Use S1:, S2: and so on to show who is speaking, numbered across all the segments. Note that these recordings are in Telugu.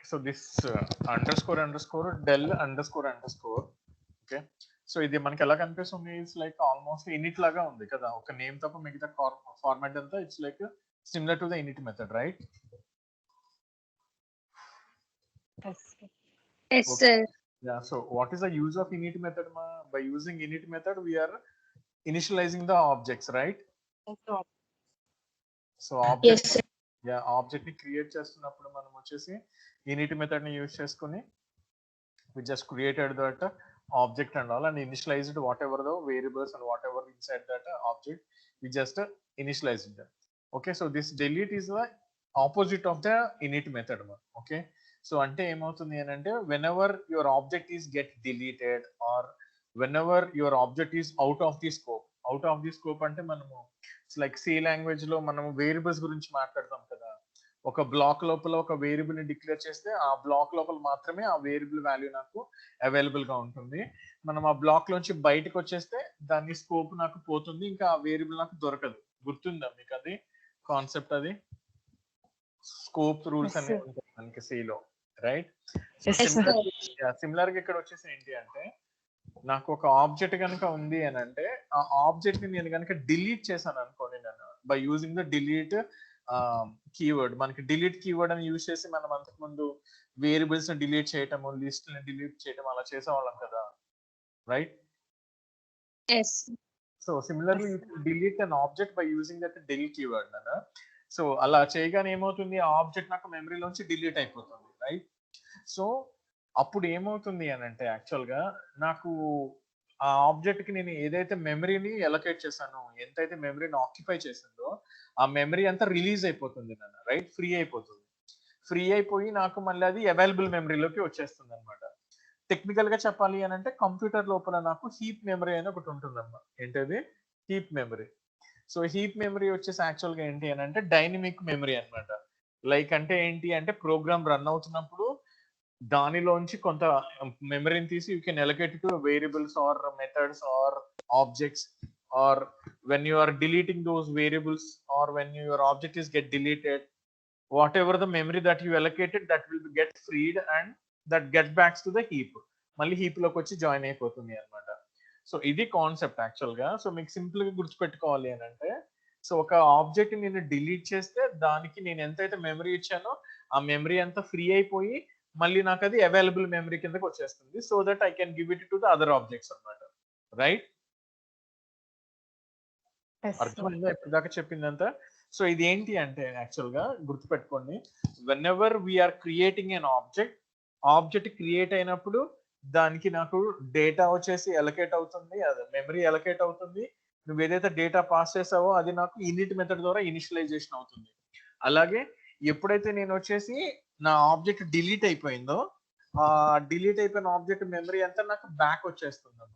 S1: So this underscore underscore del underscore underscore. Okay. So ఇది మనకి ఎలా కనిపిస్తుంది, ఇట్స్ లైక్ ఆల్మోస్ట్ ఇనిట్ లాగా ఉంది కదా, ఒక నేమ్ తప్ప మిగతా ఫార్మాట్ అంతా it's like similar to the in it method, right?
S2: Yes, sir.
S1: Yeah, so what is the use of init method? By using init method we are initializing the objects, right? So object,
S2: Yes, sir.
S1: yeah, object ని క్రియేట్ చేస్తున్నప్పుడు మనం వచ్చేసి init method ని యూజ్ చేసుకుని we just created that object and all and initialized whatever the variables and whatever inside that object, we just initialized them. Okay, so this delete is the opposite of the init method. Okay, so ante emoutundi anante whenever your object is get deleted or whenever your object is out of the scope ante manamu it's like C language lo manamu variables gurinchi maatladtam kada, ఒక బ్లాక్ లోపల ఒక వేరియబుల్ ని డిక్లేర్ చేస్తే ఆ బ్లాక్ లోపల మాత్రమే ఆ వేరియబుల్ వాల్యూ నాకు అవైలబుల్ గా ఉంటుంది. మనం ఆ బ్లాక్ లోంచి బయటకు వచ్చేస్తే దాని స్కోప్ నాకు పోతుంది, ఇంకా ఆ వేరియబుల్ నాకు దొరకదు. గుర్తుందా మీకు అది కాన్సెప్ట్? అది స్కోప్ రూల్స్ అనేవి ఉంటాయి మనకి C లో, రైట్? సిమిలర్ గా ఇక్కడ వచ్చేసి ఏంటి అంటే, నాకు ఒక ఆబ్జెక్ట్ కనుక ఉంది అని అంటే ఆ ఆబ్జెక్ట్ ని నేను కనుక డిలీట్ చేశాను అనుకోండి, నేను by using the delete keyword, మనకి డిలీట్ కీవర్డ్ అని యూజ్ చేసి మనం అంతకు ముందు వేరియబుల్స్ ని డిలీట్ చేయటము, లిస్ట్ ని డిలీట్ చేయటం అలా చేసేవాళ్ళం కదా, right?
S2: Yes.
S1: So similarly you can delete an object by using that delete keyword అన్న. సో అలా చేయగానే ఏమవుతుంది, ఆ ఆబ్జెక్ట్ నాకు మెమరీలోంచి డిలీట్ అయిపోతుంది, రైట్? సో అప్పుడు ఏమవుతుంది అని అంటే యాక్చువల్ గా నాకు ఆ ఆబ్జెక్ట్ కి నేను ఏదైతే మెమరీని ఎలకేట్ చేశానో, ఎంతైతే మెమరీని ఆక్యుపై చేసిందో ఆ మెమరీ అంతా రిలీజ్ అయిపోతుంది నన్ను, రైట్? ఫ్రీ అయిపోతుంది. ఫ్రీ అయిపోయి నాకు మళ్ళీ అది అవైలబుల్ మెమరీలోకి వచ్చేస్తుంది అనమాట. టెక్నికల్ గా చెప్పాలి అని అంటే కంప్యూటర్ లోపల నాకు హీప్ మెమరీ అని ఒకటి ఉంటుందన్నమాట. ఏంటది? Heap memory. So heap memory వచ్చేసి యాక్చువల్ గా ఏంటి అని అంటే డైనమిక్ మెమరీ అనమాట. లైక్ అంటే ఏంటి అంటే ప్రోగ్రామ్ రన్ అవుతున్నప్పుడు దానిలోంచి కొంత మెమరీని తీసి you can allocate to variables or methods or objects, or when you are deleting those variables or when your object is get deleted, whatever the memory that you allocated that will get freed and that get back to the heap, మళ్ళీ హీప్ లోకి వచ్చి జాయిన్ అయిపోతుంది అనమాట. సో ఇది కాన్సెప్ట్ యాక్చువల్ గా. సో మీకు సింపుల్ గా గుర్తుపెట్టుకోవాలి అని అంటే, సో ఒక ఆబ్జెక్ట్ నేను డిలీట్ చేస్తే దానికి నేను ఎంతైతే మెమరీ ఇచ్చానో ఆ మెమరీ అంతా ఫ్రీ అయిపోయి మళ్ళీ నాకు అది అవైలబుల్ మెమరీ కిందకి వచ్చేస్తుంది, so that I can give it to the other objects అనమాట, రైట్? అర్థమైందా ఇప్పుడు దాకా చెప్పిందంతా? సో ఇది ఏంటి అంటే యాక్చువల్ గా గుర్తుపెట్టుకోండి, whenever we are creating an object create అయినప్పుడు దానికి నాకు డేటా వచ్చేసి ఎలకేట్ అవుతుంది, అది మెమరీ ఎలకేట్ అవుతుంది. నువ్వు ఏదైతే డేటా పాస్ చేసావో అది నాకు ఇనిట్ మెథడ్ ద్వారా ఇనిషియలైజేషన్ అవుతుంది. అలాగే ఎప్పుడైతే నేను వచ్చేసి నా ఆబ్జెక్ట్ డిలీట్ అయిపోయిందో ఆ డిలీట్ అయిపోయిన ఆబ్జెక్ట్ మెమరీ అంతా నాకు బ్యాక్ వచ్చేస్తుంది అన్నమాట.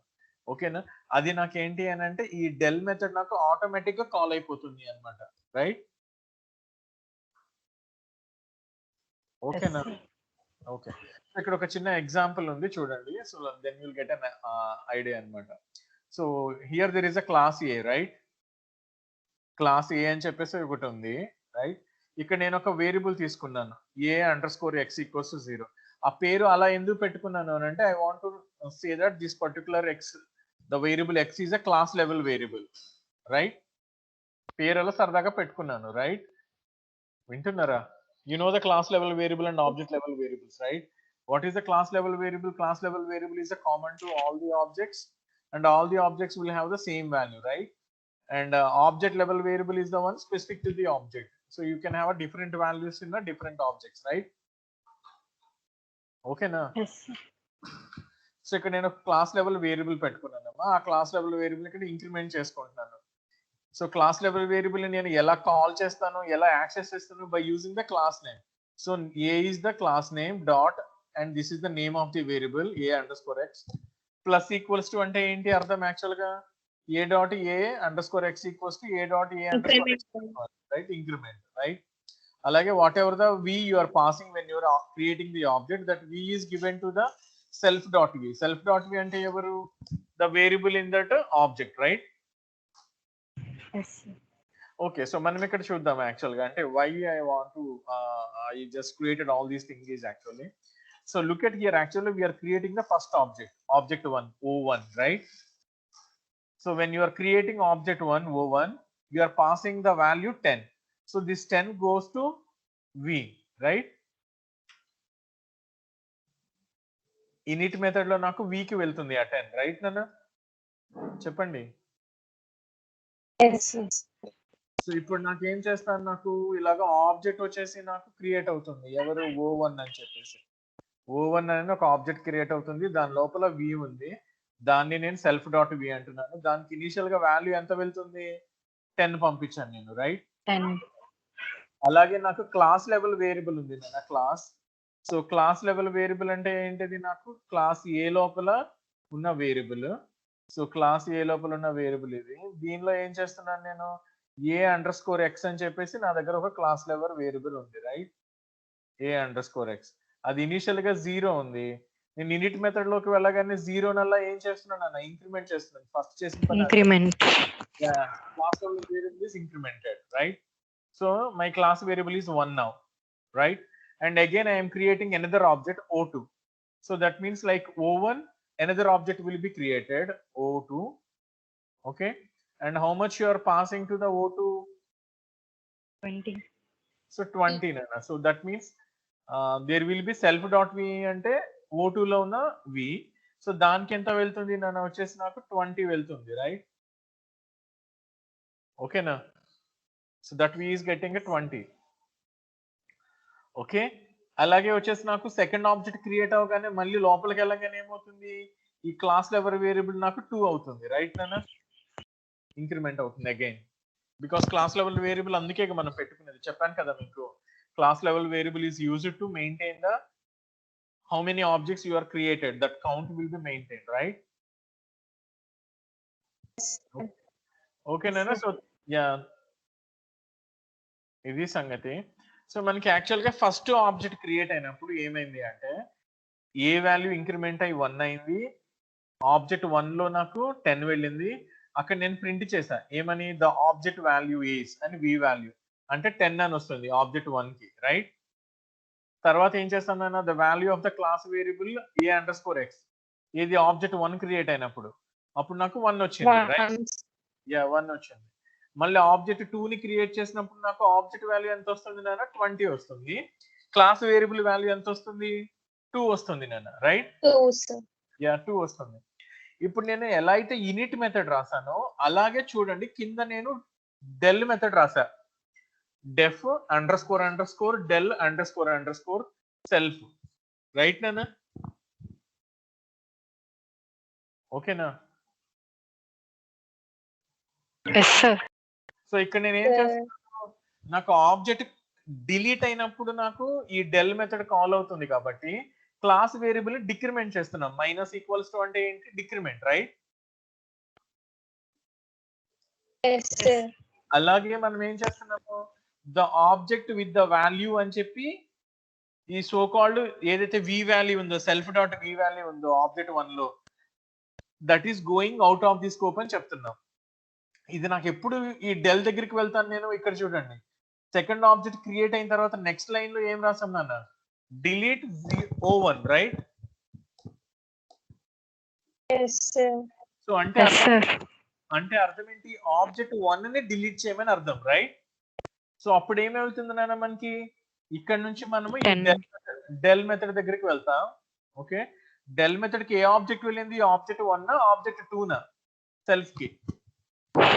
S1: ఓకేనా? అది నాకు ఏంటి అని అంటే ఈ డెల్ మెథడ్ నాకు ఆటోమేటిక్ గా కాల్ అయిపోతుంది అనమాట, రైట్? ఓకేనా? ఓకే, ఇక్కడ ఒక చిన్న ఎగ్జాంపుల్ ఉంది చూడండి. So then you'll get an idea అనమాట. So here there is a class A, right? Class A అని చెప్పేసి ఒకటి ఉంది, రైట్? ఇక్కడ నేను ఒక వేరియబుల్ తీసుకున్నాను, a_x=0. ఆ పేరు అలా ఎందుకు పెట్టుకున్నాను అని అంటే I want to say that this particular X, the variable x is a class level variable, right? పేరు అలా సరదాగా పెట్టుకున్నాను, రైట్? వింటున్నారా? You know the class level variable and object level variables, right? What is the class level variable? Class level variable is a common to all the objects and all the objects will have the same value, right? And object level variable is the one specific to the object, so you can have a different values in the different objects, right? Okay na?
S2: Yes.
S1: So ఇక్కడ నేను క్లాస్ లెవెల్ వేరియబుల్ పెట్టుకున్నానమ్మా. ఆ క్లాస్ లెవెల్ వేరియబుల్ ఇక్కడ ఇంక్రిమెంట్ చేసుకుంటున్నాను. సో క్లాస్ లెవెల్ వేరియబుల్ నేను ఎలా కాల్ చేస్తాను, ఎలా యాక్సెస్ చేస్తాను? By using the class name. So A is the class name dot and this is the name of the variable a_x plus equals to అంటే ఏంటి అర్థం యాక్చువల్ గా? a.a_x equals to a.a_x, right? Increment, right? అలాగే what ever the v you are passing when you are creating the object, that v is given to the self.v. self.v అంటే ఎవరు? the variable in that object, right?
S2: Yes.
S1: Okay. So మనం ఇక్కడ చూద్దాం యాక్చువల్‌గా. అంటే why I want to I just created all these things is actually. So look at here actually we are creating the first object. Object 1 O1 right? So when you are creating object 1 O1, you are passing the value 10. So this 10 goes to V, right? Init method లో నాకు V కి వెళ్తుంది ఆ 10, right నాన్న? చెప్పండి.
S2: Yes.
S1: సో ఇప్పుడు నాకు ఏం చేస్తాను, నాకు ఇలాగ ఆబ్జెక్ట్ వచ్చేసి నాకు క్రియేట్ అవుతుంది. ఎవరు O1 అని చెప్పేసి. O1 అనేది ఒక ఆబ్జెక్ట్ క్రియేట్ అవుతుంది. దాని లోపల V ఉంది. దాన్ని నేను సెల్ఫ్ డాట్ వి అంటున్నాను. దానికి ఇనిషియల్ గా వాల్యూ ఎంత వెళ్తుంది? 10 పంపించాను నేను, రైట్?
S2: 10.
S1: అలాగే నాకు క్లాస్ లెవెల్ వేరియబుల్ ఉంది నాన్న, class. So class level variable అంటే ఏంటిది? నాకు క్లాస్ ఏ లోపల ఉన్న వేరియబుల్. సో క్లాస్ ఏ లోపల ఉన్న వేరియబుల్ ఇది. దీనిలో ఏం చేస్తున్నాను నేను? A_x అని చెప్పేసి నా దగ్గర ఒక క్లాస్ లెవెల్ వేరియబుల్ ఉంది, రైట్? A_x. అది ఇనిషియల్ గా 0 ఉంది. నేను ఇనిట్ మెథడ్ లోకి వెళ్ళగానే 0 నల్లా ఏం చేస్తున్నాను అన్న? ఇంక్రిమెంట్ చేస్తున్నాను. ఫస్ట్ చేసిన పని
S3: Increment.
S1: Class level variable is incremented, right? So my class variable is 1 now, right? And again I am creating another object O2. So that means like O1, another object will be created, O2. Okay. And how much you are passing to the O2?
S3: 20.
S1: So 20 nana. So that means there will be self dot v ante O2 lo unna v. So daniki enta veltundi nana? Vachesi naku 20 veltundi, right? Okay na? So that v is getting a 20. Okay. అలాగే వచ్చేసి నాకు సెకండ్ ఆబ్జెక్ట్ క్రియేట్ అవగానే మళ్ళీ లోపలికి వెళ్ళగానే ఏమవుతుంది? ఈ క్లాస్ లెవెల్ వేరియబుల్ నాకు 2 అవుతుంది, రైట్ నాన్న? ఇంక్రిమెంట్ అవుతుంది again. Because class level variable అందుకే మనం పెట్టుకునేది. చెప్పాను కదా మీకు, class level variable is used to maintain the how many objects you are created, that count will be maintain, right? Okay నాన్న. సో యా, ఇది సంగతి. సో మనకి యాక్చువల్ గా ఫస్ట్ ఆబ్జెక్ట్ క్రియేట్ అయినప్పుడు ఏమైంది అంటే, ఏ వాల్యూ ఇంక్రిమెంట్ అయ్యి 1 అయింది. ఆబ్జెక్ట్ 1 లో నాకు 10 వెళ్ళింది. అక్కడ నేను ప్రింట్ చేశా ఏమని? ద ఆబ్జెక్ట్ వాల్యూ ఈస్ అని V వాల్యూ అంటే 10 అని వస్తుంది ఆబ్జెక్ట్ 1 కి, రైట్? తర్వాత ఏం చేస్తాను? The value of the class variable A_x. ఇది ఆబ్జెక్ట్ 1 క్రియేట్ అయినప్పుడు అప్పుడు నాకు 1 వచ్చింది, రైట్? యా, 1 వచ్చింది. మళ్ళీ ఆబ్జెక్ట్ 2 ని క్రియేట్ చేసినప్పుడు నాకు ఆబ్జెక్ట్ వాల్యూ ఎంత వస్తుంది నాన్న? 20 వస్తుంది. క్లాస్ వేరియబుల్ వాల్యూ ఎంత వస్తుంది? 2 వస్తుంది నాన్న, రైట్?
S2: 2, sir.
S1: యా, 2 వస్తుంది. ఇప్పుడు నేను ఎలా అయితే ఇనిట్ మెథడ్ రాసానో అలాగే చూడండి కింద నేను డెల్ మెథడ్ రాసా. డెఫ్ __ డెల్ __ సెల్ఫ్, రైట్ నాన్న? ఓకేనా?
S3: Yes, sir.
S1: సో ఇక్కడ నేను ఏం చేస్తున్నాను? నాకు ఆబ్జెక్ట్ డిలీట్ అయినప్పుడు నాకు ఈ డెల్ మెథడ్ కాల్ అవుతుంది కాబట్టి క్లాస్ వేరియబుల్ డిక్రిమెంట్ చేస్తున్నాం. -= అంటే ఏంటి? Decrement, right?
S2: Yes, sir.
S1: అలాగే మనం ఏం చేస్తున్నాము? The object with the value అని చెప్పి ఈ సో కాల్డ్ ఏదైతే వి వాల్యూ ఉందో, సెల్ఫ్ డాట్ వి వాల్యూ ఉందో ఆబ్జెక్ట్ 1 లో, that is going out of the scope అని చెప్తున్నాం. ఇది నాకు ఎప్పుడు ఈ డెల్ దగ్గరికి వెళ్తాను నేను? ఇక్కడ చూడండి, సెకండ్ ఆబ్జెక్ట్ క్రియేట్ అయిన తర్వాత నెక్స్ట్ లైన్ లో ఏం రాసాం నాన్న? Delete O1, right?
S2: Yes, sir.
S1: So అంటే
S3: Yes, sir.
S1: అర్థం ఏంటి? ఆబ్జెక్ట్ 1 ని డిలీట్ చేయమని అర్థం, రైట్? సో అప్పుడు ఏమవుతుంది నాన్న మనకి? ఇక్కడ నుంచి మనము డెల్ మెథడ్ దగ్గరికి వెళ్తాం. ఓకే. డెల్ మెథడ్ కి ఏ ఆబ్జెక్ట్ వెళ్ళింది? ఆబ్జెక్ట్ 1 ఆబ్జెక్ట్ 2 సెల్ఫ్ కి?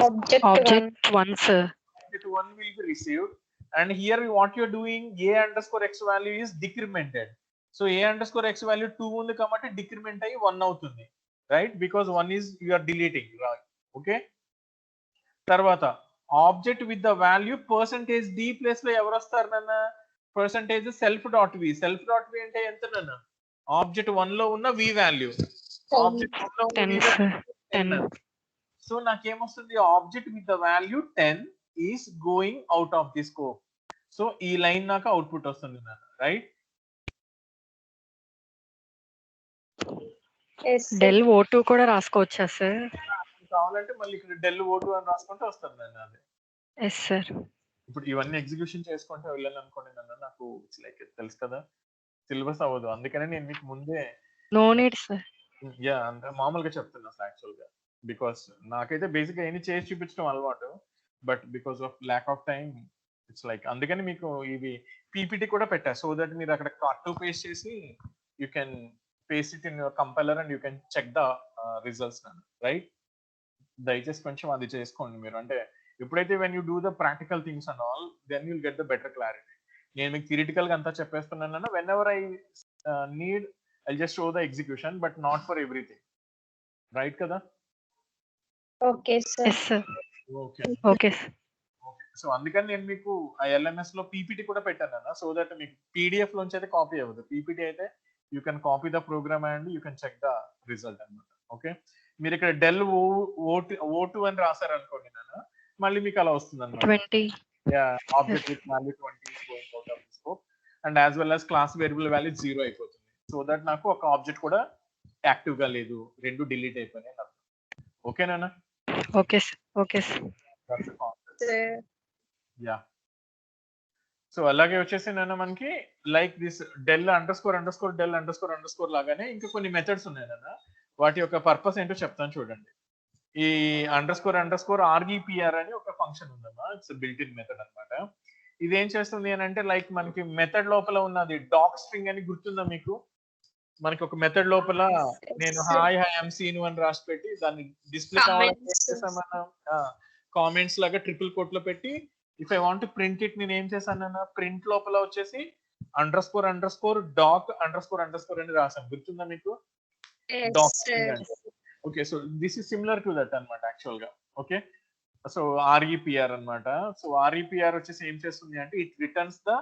S2: Object
S3: 1, sir.
S1: Object 1 will be received, and here what you're doing, A_x value is decremented. So A_x value 2 ఉంది కాబట్టి డిక్రిమెంట్ అయ్యి 1 అవుతుంది, right? Because 1 is you are deleting, right? Okay. తర్వాత object with the value %d place లో ఎవరు వస్తారు నాన్న? % Self dot V. Self dot V అంటే ఎంత నాన్న? ఆబ్జెక్ట్ 1 లో ఉన్న V వాల్యూ. ఆబ్జెక్ట్ 1 లో ఉన్న
S3: 10,
S1: V
S3: sir.
S1: value 10. సో నాకేమొస్తుంది? Object with the value 10 is going out of the scope. So ఈ లైన్ నాకు అవుట్పుట్ వస్తుంది నాన్న, right?
S2: Yes, sir.
S3: Del O2 కూడా రాసుకోవచ్చా సార్?
S1: కావాలంటే మళ్ళీ ఇక్కడ డెల్ O2 అని రాసుకుంటే వస్తుంది నాన్న అది.
S3: Yes sir.
S1: ఇప్పుడు ఇవన్నీ ఎగ్జిక్యూషన్ చేసుకుంటూ వెళ్ళాను అనుకోండి నన్ను, నాకు లైక్ తెలుసు కదా సిలబస్ అవ్వదు. అందుకనే నేను మీకు ముందే
S3: నో నీడ్ సార్.
S1: అంటే మామూలుగా చెప్తున్నా అసలు యాక్చువల్గా. బికాస్ నాకైతే బేసిక్గా ఏమి చేసి చూపించడం అలవాటు, but because of lack of time it's like అందుకని మీకు ఇవి పీపీటీ కూడా పెట్టా, సో దట్ మీరు అక్కడ కట్ టు పేస్ట్ చేసి you can paste it in your compiler and you can check the results right. దయచేసి కొంచెం అది చేసుకోండి మీరు. అంటే ఎప్పుడైతే when you do the practical things and all, then you'll get the better clarity. నేను మీకు థియరిటికల్ గా అంతా చెప్పేస్తున్నాను, whenever I need I just show the execution, but not for everything. Right కదా?
S2: Okay, sir.
S3: Yes sir.
S1: Okay.
S3: Okay sir.
S1: So అందుకని నేను మీకు ఆ ఎల్ఎంఎస్ లో పీపీటీ కూడా పెట్టాను అన్న, సో దట్ మీకు పీడిఎఫ్ లోంచి అయితే కాపీ అవ్వదు. పీపీటీ అయితే you can copy the program and you can check the result అనమాట. ఓకే, మీరు ఇక్కడ డెల్ O2 అని రాశారు అనుకోండి నాన్న, మళ్ళీ మీకు అలా వస్తుంది అనమాట.
S3: 20.
S1: Object with value 20 is going out of the scope and as well as class variable value 0 అయిపోతుంది. సో దట్ నాకు ఒక ఆబ్జెక్ట్ కూడా యాక్టివ్ గా లేదు, రెండు డిలీట్ అయిపోయినాయి నాకు. ఓకేనా?
S3: Okay sir. Okay sir.
S2: Sir.
S1: Yeah. So అలాగే వచ్చేసి నాన్న మనకి లైక్ దిస్ డెల్ __del__del__ లాగానే ఇంకా కొన్ని మెథడ్స్ ఉన్నాయి నాన్న. వాటి యొక్క పర్పస్ ఏంటో చెప్తాను చూడండి. ఈ __REPR అని ఒక ఫంక్షన్ ఉందమ్మా, ఇట్స్ బిల్ట్ ఇన్ మెథడ్ అన్నమాట. ఇది ఏం చేస్తుంది అని అంటే లైక్ మనకి మెథడ్ లోపల ఉన్నది డాక్ స్ట్రింగ్ అని గుర్తుందా మీకు? మనకి ఒక మెథడ్ లోపల నేను హాయ్ ఐఎమ్ సీను అని రాసి పెట్టి దాన్ని డిస్ప్లే కావాలని కామెంట్స్ లాగా ట్రిపుల్ కోట్ లో పెట్టి if I want print it నేను ఏం చేశాను, ప్రింట్ లోపల వచ్చేసి __doc___ అని రాసాను. గుర్తుందా మీకు? డాక్ స్ట్రింగ్ అంటే. Okay, so this is similar to that అన్నమాట యాక్చువల్ గా. ఓకే, సో REPR అన్నమాట. సో REPR వచ్చేసి ఏం చేస్తుంది అంటే it returns the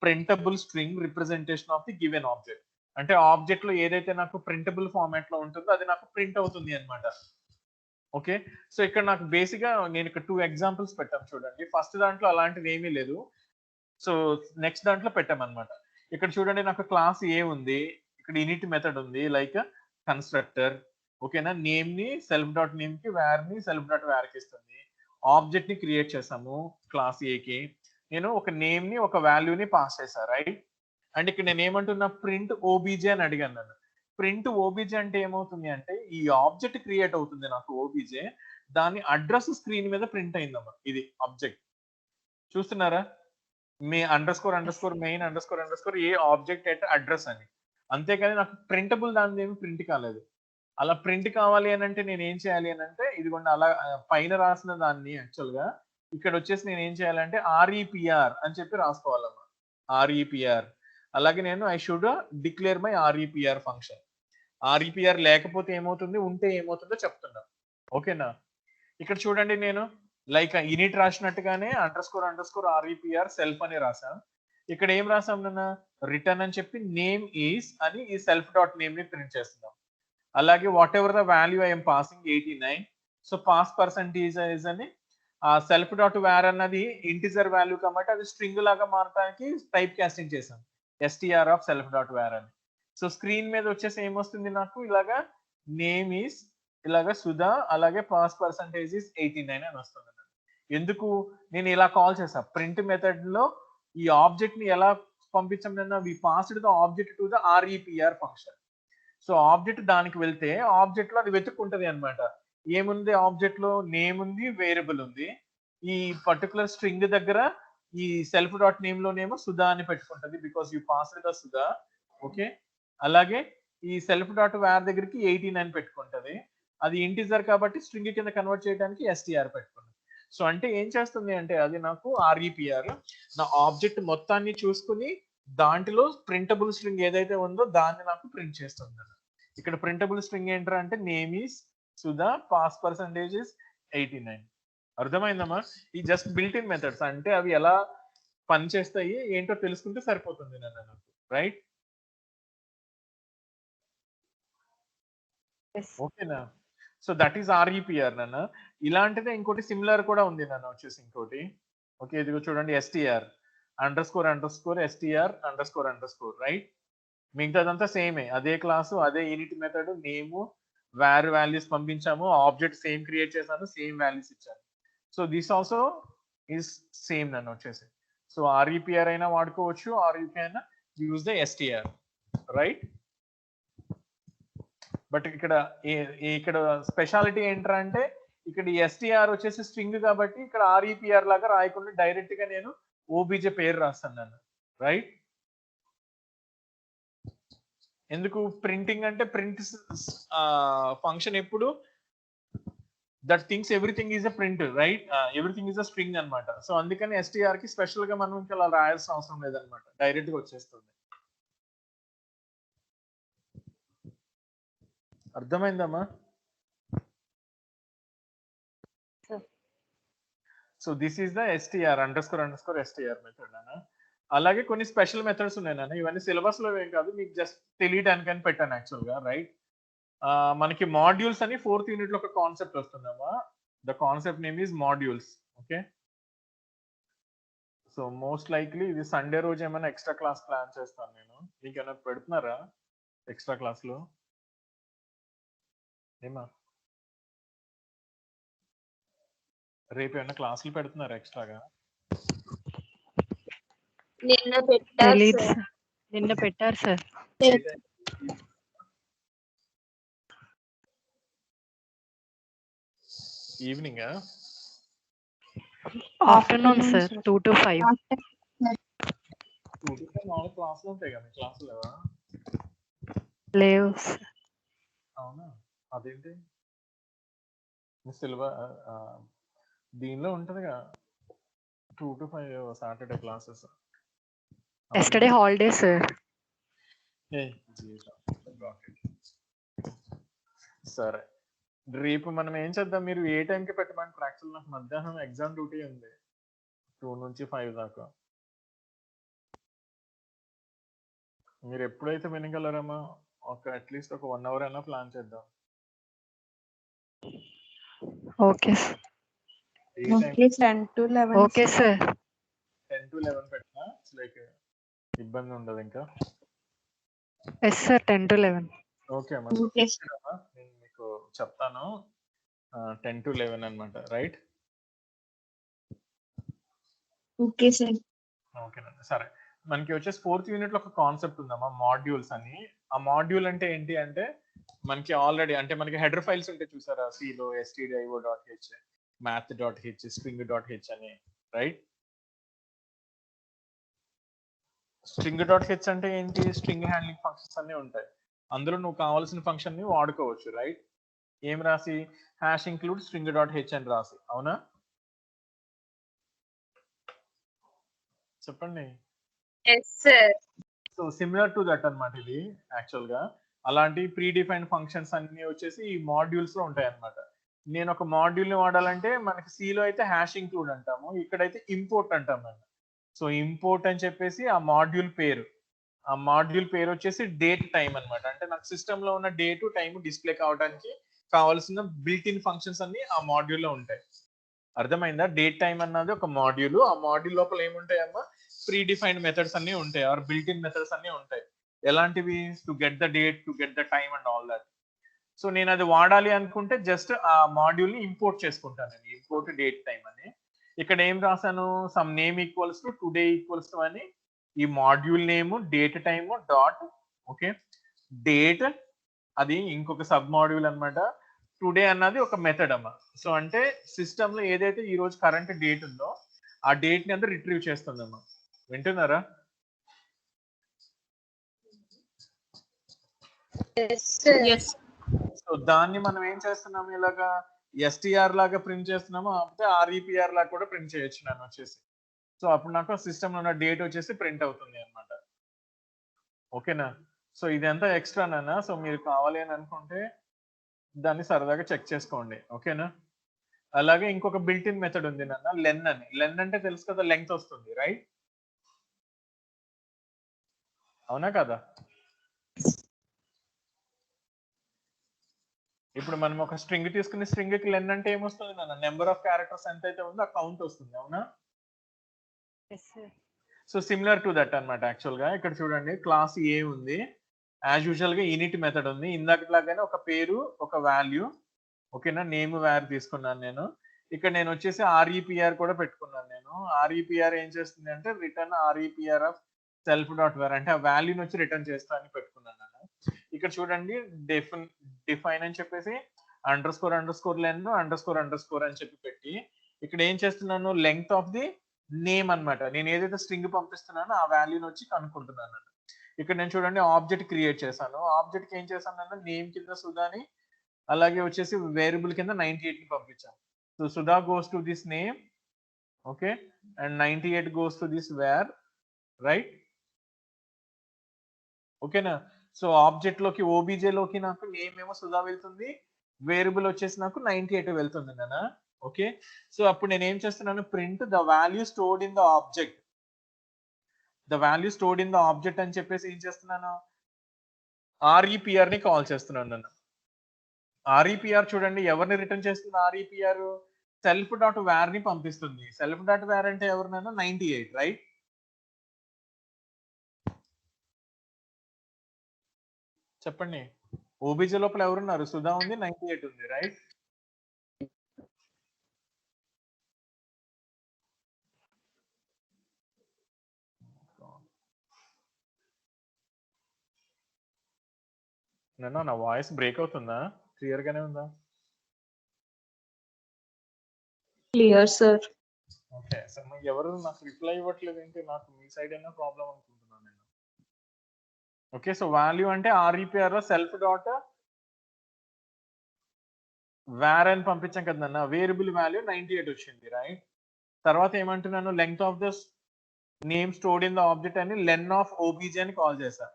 S1: printable string representation of the given object. అంటే ఆబ్జెక్ట్ లో ఏదైతే నాకు ప్రింటబుల్ ఫార్మాట్ లో ఉంటుందో అది నాకు ప్రింట్ అవుతుంది అన్నమాట. ఓకే, సో ఇక్కడ నాకు బేసిక్ గా నేను ఇక్కడ 2 ఎగ్జాంపుల్స్ పెట్టాను చూడండి. ఫస్ట్ దాంట్లో అలాంటిది ఏమీ లేదు, సో నెక్స్ట్ దాంట్లో పెట్టామన్నమాట. ఇక్కడ చూడండి నాకు క్లాస్ ఏ ఉంది, ఇక్కడ ఇనిట్ మెథడ్ ఉంది లైక్ కన్స్ట్రక్టర్. ఓకేనా, నేమ్ ని self.name కి, వేర్ ని self.var కి ఇస్తుంది. ఆబ్జెక్ట్ ని క్రియేట్ చేసాము క్లాస్ ఏ కి. నేను ఒక నేమ్ ని ఒక వాల్యూని పాస్ చేశా, రైట్. అండ్ ఇక్కడ నేను ఏమంటున్నా, ప్రింట్ OBJ అని అడిగాను నన్ను. ప్రింట్ OBJ అంటే ఏమవుతుంది అంటే ఈ ఆబ్జెక్ట్ క్రియేట్ అవుతుంది నాకు OBJ, దాని అడ్రస్ స్క్రీన్ మీద ప్రింట్ అయిందమ్మా. ఇది ఆబ్జెక్ట్ చూస్తున్నారా, మీ __main___ A object at address అని. అంతేకాని నాకు ప్రింటబుల్ దాని ఏమి ప్రింట్ కాలేదు. అలా ప్రింట్ కావాలి అని అంటే నేను ఏం చేయాలి అని అంటే ఇదిగోండి అలా పైన రాసిన దాన్ని యాక్చువల్ గా ఇక్కడ వచ్చేసి నేను ఏం చేయాలంటే REPR అని చెప్పి రాసుకోవాలమ్మా. REPR. అలాగే నేను I should declare my REPR function. REPR లేకపోతే ఏమవుతుంది, ఉంటే ఏమవుతుందో చెప్తున్నా. ఓకేనా, ఇక్కడ చూడండి నేను లైక్ ఇనిట్ రాసినట్టుగానే __REPR సెల్ఫ్ అని రాసాను. ఇక్కడ ఏం రాసాం నాన్న, రిటర్న్ అని చెప్పి నేమ్ ఈస్ అని ఈ self.name ని ప్రింట్ చేస్తున్నాం. అలాగే what ever the value I'm passing 89, so pass % అని ఆ self.var అన్నది ఇంటిజర్ వాల్యూ కాబట్టి అది స్ట్రింగ్ లాగా మారడానికి టైప్ కాస్టింగ్ చేసాం, str ఆఫ్ self.var అని. సో స్క్రీన్ మీద వచ్చేసి ఏమొస్తుంది నాకు, ఇలాగా నేమ్ ఈస్ ఇలాగా సుధా, అలాగే పాస్ % ఈస్ 89 అని వస్తుంది. ఎందుకు నేను ఇలా కాల్ చేసా, ప్రింట్ మెథడ్ లో ఈ ఆబ్జెక్ట్ ని ఎలా పంపించాం, we passed the object to the REPR function. So object దానికి వెళ్తే ఆబ్జెక్ట్ లో అది వెతుక్కుంటది అనమాట. ఏముంది ఆబ్జెక్ట్ లో, నేమ్ ఉంది, వేరియబుల్ ఉంది. ఈ పర్టికులర్ స్ట్రింగ్ దగ్గర ఈ self.name లోనేమో సుధా అని పెట్టుకుంటది because you passed the Sudha. Okay, అలాగే ఈ self.var దగ్గరికి 89 పెట్టుకుంటది. అది ఇంటిజర్ కాబట్టి స్ట్రింగ్ కింద కన్వర్ట్ చేయడానికి str పెట్టుకుంటది. సో అంటే ఏం చేస్తుంది అంటే అది నాకు REPR నా ఆబ్జెక్ట్ మొత్తాన్ని చూసుకుని దాంట్లో ప్రింటబుల్ స్ట్రింగ్ ఏదైతే ఉందో దాన్ని నాకు ప్రింట్ చేస్తుంది. ఇక్కడ ప్రింటబుల్ స్ట్రింగ్ ఏంటంటే అంటే name is Sudha, pass % is 89. అర్థమైందమ్మా? ఈ జస్ట్ బిల్ట్ ఇన్ మెథడ్స్ అంటే అవి ఎలా పని చేస్తాయి ఏంటో తెలుసుకుంటే సరిపోతుంది నాన్న నాకు, రైట్? ఓకేనా, సో దట్ ఈస్ REPR నాన్న. ఇలాంటిదే ఇంకోటి సిమిలర్ కూడా ఉంది నాన్న వచ్చేసి ఇంకోటి. ఓకే, ఇదిగో చూడండి str __str___ రైట్. మిగతాదంతా సేమే, అదే క్లాసు, అదే init method, name, var values పంపించాము, ఆబ్జెక్ట్ సేమ్ క్రియేట్ చేశాను, సేమ్ వాల్యూస్ ఇచ్చాను. So this also is same నన్ను వచ్చేసి. సో ఆర్ఈపిఆర్ అయినా వాడుకోవచ్చు, ఆర్ఈపి అయినా use the STR, right? But ఇక్కడ స్పెషాలిటీ ఏంట్రా అంటే ఇక్కడ ఎస్టిఆర్ వచ్చేసి స్ట్రింగ్ కాబట్టి ఇక్కడ ఆర్ఈపిఆర్ లాగా రాయకుండా డైరెక్ట్ గా నేను ఓబీజే పేరు రాస్తాను నన్ను, రైట్? ఎందుకు ప్రింటింగ్ అంటే ప్రింట్ ఫంక్షన్ ఎప్పుడు that things everything is a print, right? Everything is a string అనమాట. సో అందుకని ఎస్టిఆర్ కి స్పెషల్ గా మనం ఇంకా అలా రాయాల్సిన అవసరం లేదనమాట, డైరెక్ట్ గా వచ్చేస్తుంది. అర్థమైందమ్మా? So this is the STR underscore STR method అన్న. అలాగే కొన్ని స్పెషల్ మెథడ్స్ ఉన్నాయి నాన్న, ఇవన్నీ సిలబస్ లో ఏం కాదు, మీకు జస్ట్ తెలియడానికి అని పెట్టాను యాక్చువల్ గా, రైట్? మనకి మాడ్యూల్స్ అని 4th యూనిట్ లో ఒక కాన్సెప్ట్ వస్తుందమ్మా. The concept name is modules. Okay, so most likely ఇది సండే రోజు ఏమైనా ఎక్స్ట్రా క్లాస్ ప్లాన్ చేస్తాను నేను. మీకు ఏమైనా పెడుతున్నారా ఎక్స్ట్రా క్లాస్ లో? ఏమా రేపు ఏమైనా క్లాసులు పెడుతున్నారా ఎక్స్ట్రాగా?
S2: నిన్న పెట్టారు
S3: తెలీదు
S2: సార్.
S3: సార్. నిన్న పెట్టారు sir.
S1: Evening
S3: afternoon sir 2 to 5.
S1: నాలుగు క్లాసులు ఉంటాయి కదా, క్లాసులు లేవా?
S3: లేవు సార్.
S1: అవునా, అదేంటి సిలబస్ దీనిలో ఉంటదిగా 2 to 5 Saturday classes.
S3: Yesterday holiday sir.
S1: సరే, రేపు మనం ఏం చేద్దాం, మీరు ఏ టైంకి పెట్టమంటారు? యాక్చువల్ నాకు మధ్యాహ్నం ఎగ్జామ్ డ్యూటీ ఉంది 2 నుంచి 5 దాకా. మీరు ఎప్పుడైతే వినగలరమ్మా, అట్లీస్ట్ ఒక 1 hour అయినా ప్లాన్ చేద్దాం.
S3: Okay sir.
S1: A time?
S2: 10 to 11.
S3: Okay sir.
S1: 10 to 11 పెట్టినా లైక్ ఇబ్బంది ఉండదు ఇంకా.
S3: Yes sir, 10 to 11.
S1: ఓకే అమ్మా, నేను మీకు చెప్తాను. 10 to 11 అన్నమాట, రైట్?
S2: Okay sir.
S1: ఓకేనండి, సరే. మనకి వచ్చేసి 4th యూనిట్ లో ఒక కాన్సెప్ట్ ఉందమ్మా, మాడ్యూల్స్ అని. ఆ మాడ్యూల్ అంటే ఏంటి అంటే మనకి ఆల్రెడీ అంటే మనకి హెడర్ ఫైల్స్ ఉంటాయి చూసారా, సిలో stdio.h, math.h, string.h అని, రైట్? string.h అంటే ఏంటి? స్ట్రింగ్ హ్యాండ్లింగ్ ఫంక్షన్స్ అన్ని ఉంటాయి అందులో. నువ్వు కావాల్సిన ఫంక్షన్ ని వాడుకోవచ్చు, రైట్? ఏం రాసి #include string.h అని రాసి, అవునా? చెప్పండి.
S2: Yes sir.
S1: So similar to that అన్నమాట ఇది యాక్చువల్ గా. అలాంటి ప్రీ డిఫైన్డ్ ఫంక్షన్స్ అన్ని వచ్చేసి ఈ మాడ్యూల్స్ లో ఉంటాయి అన్నమాట. నేను ఒక మాడ్యూల్ ని వాడాలంటే మనకి సిలో అయితే #include అంటాము, ఇక్కడైతే ఇంపోర్ట్ అంటాం మనం. సో ఇంపోర్ట్ అని చెప్పేసి ఆ మాడ్యూల్ పేరు వచ్చేసి డేట్ టైం అన్నమాట. అంటే నాకు సిస్టమ్ లో ఉన్న డేట్ టైం డిస్ప్లే కావడానికి కావాల్సిన బిల్ట్ ఇన్ ఫంక్షన్స్ అన్ని ఆ మాడ్యూల్ లో ఉంటాయి. అర్థమైందా? డేట్ టైం అన్నది ఒక మాడ్యూల్. ఆ మాడ్యూల్ లోపల ఏముంటాయమ్మా, ప్రీ డిఫైన్డ్ మెథడ్స్ అన్ని ఉంటాయి, ఆర్ బిల్ట్ ఇన్ మెథడ్స్ అన్ని ఉంటాయి. ఎలాంటివి? To get the date, to get the time and all that. So నేను అది వాడాలి అనుకుంటే జస్ట్ ఆ మాడ్యూల్ ని ఇంపోర్ట్ చేసుకుంటాను నేను, ఇంపోర్ట్ డేట్ టైం అని. ఇక్కడ ఏం రాశాను, some name equals to today equals to అని ఈ module name, date time dot, okay, date అది ఇంకొక సబ్ మాడ్యూల్ అన్నమాట. టుడే అన్నది ఒక మెథడ్ అమ్మా. సో అంటే సిస్టమ్ లో ఏదైతే ఈ రోజు కరెంట్ డేట్ ఉందో ఆ డేట్ ని అంతా రిట్రీవ్ చేస్తుందమ్మా. వింటున్నారా? సో దాన్ని మనం ఏం చేస్తున్నాము, ఇలాగా ఎస్టిఆర్ లాగా ప్రింట్ చేస్తున్నాము, అంటే ఆర్ఈపిఆర్ లాగా కూడా ప్రింట్ చేయొచ్చు నేను వచ్చేసి. సో అప్పుడు నాకు సిస్టమ్ లో ఉన్న డేట్ వచ్చేసి ప్రింట్ అవుతుంది అన్నమాట. ఓకేనా? సో ఇదంతా ఎక్స్ట్రా నాన్న. సో మీరు కావాలి అని అనుకుంటే దాన్ని సరదాగా చెక్ చేసుకోండి, ఓకేనా? అలాగే ఇంకొక బిల్ట్ ఇన్ మెథడ్ ఉంది నాన్న, లెన్ అని. లెన్ అంటే తెలుసు కదా, లెంగ్త్ వస్తుంది, రైట్? అవునా కదా? ఇప్పుడు మనం ఒక స్ట్రింగ్ తీసుకుని స్ట్రింగ్ కి లెన్ అంటే ఏమొస్తుంది నాన్న? నెంబర్ ఆఫ్ క్యారెక్టర్స్ ఎంత అయితే ఉందో ఆ కౌంట్ వస్తుంది, అవునా? సో సిమిలర్ టు దట్ అన్నమాట యాక్చువల్ గా. ఇక్కడ చూడండి, క్లాస్ ఏ ఉంది, యాజ్ యూజువల్ గా ఇనిట్ మెథడ్ ఉంది. ఇందాకట్లాగానే ఒక పేరు, ఒక వాల్యూ, ఓకేనా? నేమ్ వేర్ తీసుకున్నాను నేను. ఇక్కడ నేను వచ్చేసి ఆర్ఈపిఆర్ కూడా పెట్టుకున్నాను. నేను ఆర్ఈపిఆర్ ఏం చేస్తుంది అంటే return REPR of self dot var అంటే ఆ వాల్యూని వచ్చి రిటర్న్ చేస్తా అని పెట్టుకున్నాను నేను. ఇక్కడ చూడండి డిఫైన్ అని చెప్పేసి __లెన్ ___ అని చెప్పి పెట్టి ఇక్కడ ఏం చేస్తున్నాను లెంగ్త్ ఆఫ్ ది నేమ్ అన్నమాట. నేను ఏదైతే స్ట్రింగ్ పంపిస్తున్నానో ఆ వాల్యూని వచ్చి కనుక్కుంటున్నాను. ఇక్కడ నేను చూడండి ఆబ్జెక్ట్ క్రియేట్ చేశాను. ఆబ్జెక్ట్ కి ఏం చేశాను నేను నేమ్ కింద సుధాని అలాగే వచ్చేసి వేరియబుల్ కింద 98 ని పంపించాను. So Sudha goes to this name okay and 98 goes to this wear right ఓకేనా. సో ఆబ్జెక్ట్ లోకి ఓబీజే లోకి నాకు నేమ్ ఏమో సుధా వెళ్తుంది, వేరియబుల్ వచ్చేసి నాకు 98 వెళ్తుంది నాన్న. ఓకే సో అప్పుడు నేను ఏం చేస్తున్నాను print the value stored in the object అని చెప్పేసి ఏం చేస్తున్నాను ఆర్ఈపిఆర్ ని కాల్ చేస్తున్నాను నన్ను. ఆర్ఈపిఆర్ చూడండి ఎవరిని రిటర్న్ చేస్తుంది ఆర్ఈపిఆర్ సెల్ఫ్ డాట్ వేర్ ని పంపిస్తుంది. సెల్ఫ్ డాట్ వేర్ అంటే ఎవరినైనా 98 రైట్. చెప్పండి ఓబీజే లోపల ఎవరున్నారు సుధా ఉంది 98 ఉంది రైట్. నా వాయిస్ బ్రేక్ అవుతుందా క్లియర్ గానే ఉందా?
S2: Clear sir.
S1: ఓకే సార్ ఎవరు నాకు రిప్లై ఇవ్వట్లేదు ఏంటి నాకు మీ సైడ్ అయినా ప్రాబ్లం అనుకుంటున్నాను నేను. ఓకే సో వాల్యూ అంటే ఆర్ఈపిఆర్ లో సెల్ఫ్ డాట్ వేర్ అని పంపించాం కదన్నా వేరియబుల్ వాల్యూ 98 వచ్చింది రైట్. తర్వాత ఏమంటున్నాను length of the name stored in the object అని లెన్ ఆఫ్ ఓబీజే అని కాల్ చేశా.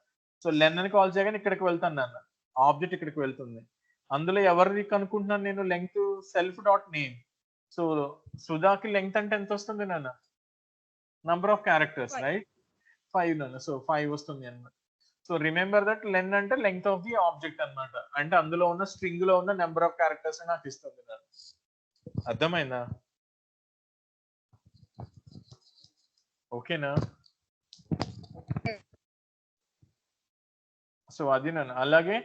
S1: సో లెన్ అని కాల్ చేయగానే ఇక్కడికి వెళ్తాను నాన్న ఆబ్జెక్ట్ ఇక్కడికి వెళ్తుంది. అందులో ఎవరిని కనుక్కుంటున్నాను నేను లెంగ్త్ సెల్ఫ్ డాట్ నేమ్. సో సుధాకి లెంగ్త్ అంటే ఎంత వస్తుంది నాన్న నంబర్ ఆఫ్ క్యారెక్టర్స్ రైట్ 5 నాన్న. సో 5 వస్తుంది అన్నమాట. సో రిమెంబర్ దట్ లెన్ అంటే లెంగ్త్ ఆఫ్ ది ఆబ్జెక్ట్ అన్నమాట. అంటే అందులో ఉన్న స్ట్రింగ్ లో ఉన్న నెంబర్ ఆఫ్ క్యారెక్టర్స్ నాకు ఇస్తుంది నాన్న. అర్థమైందా? ఓకేనా. సో అది నన్ను అలాగే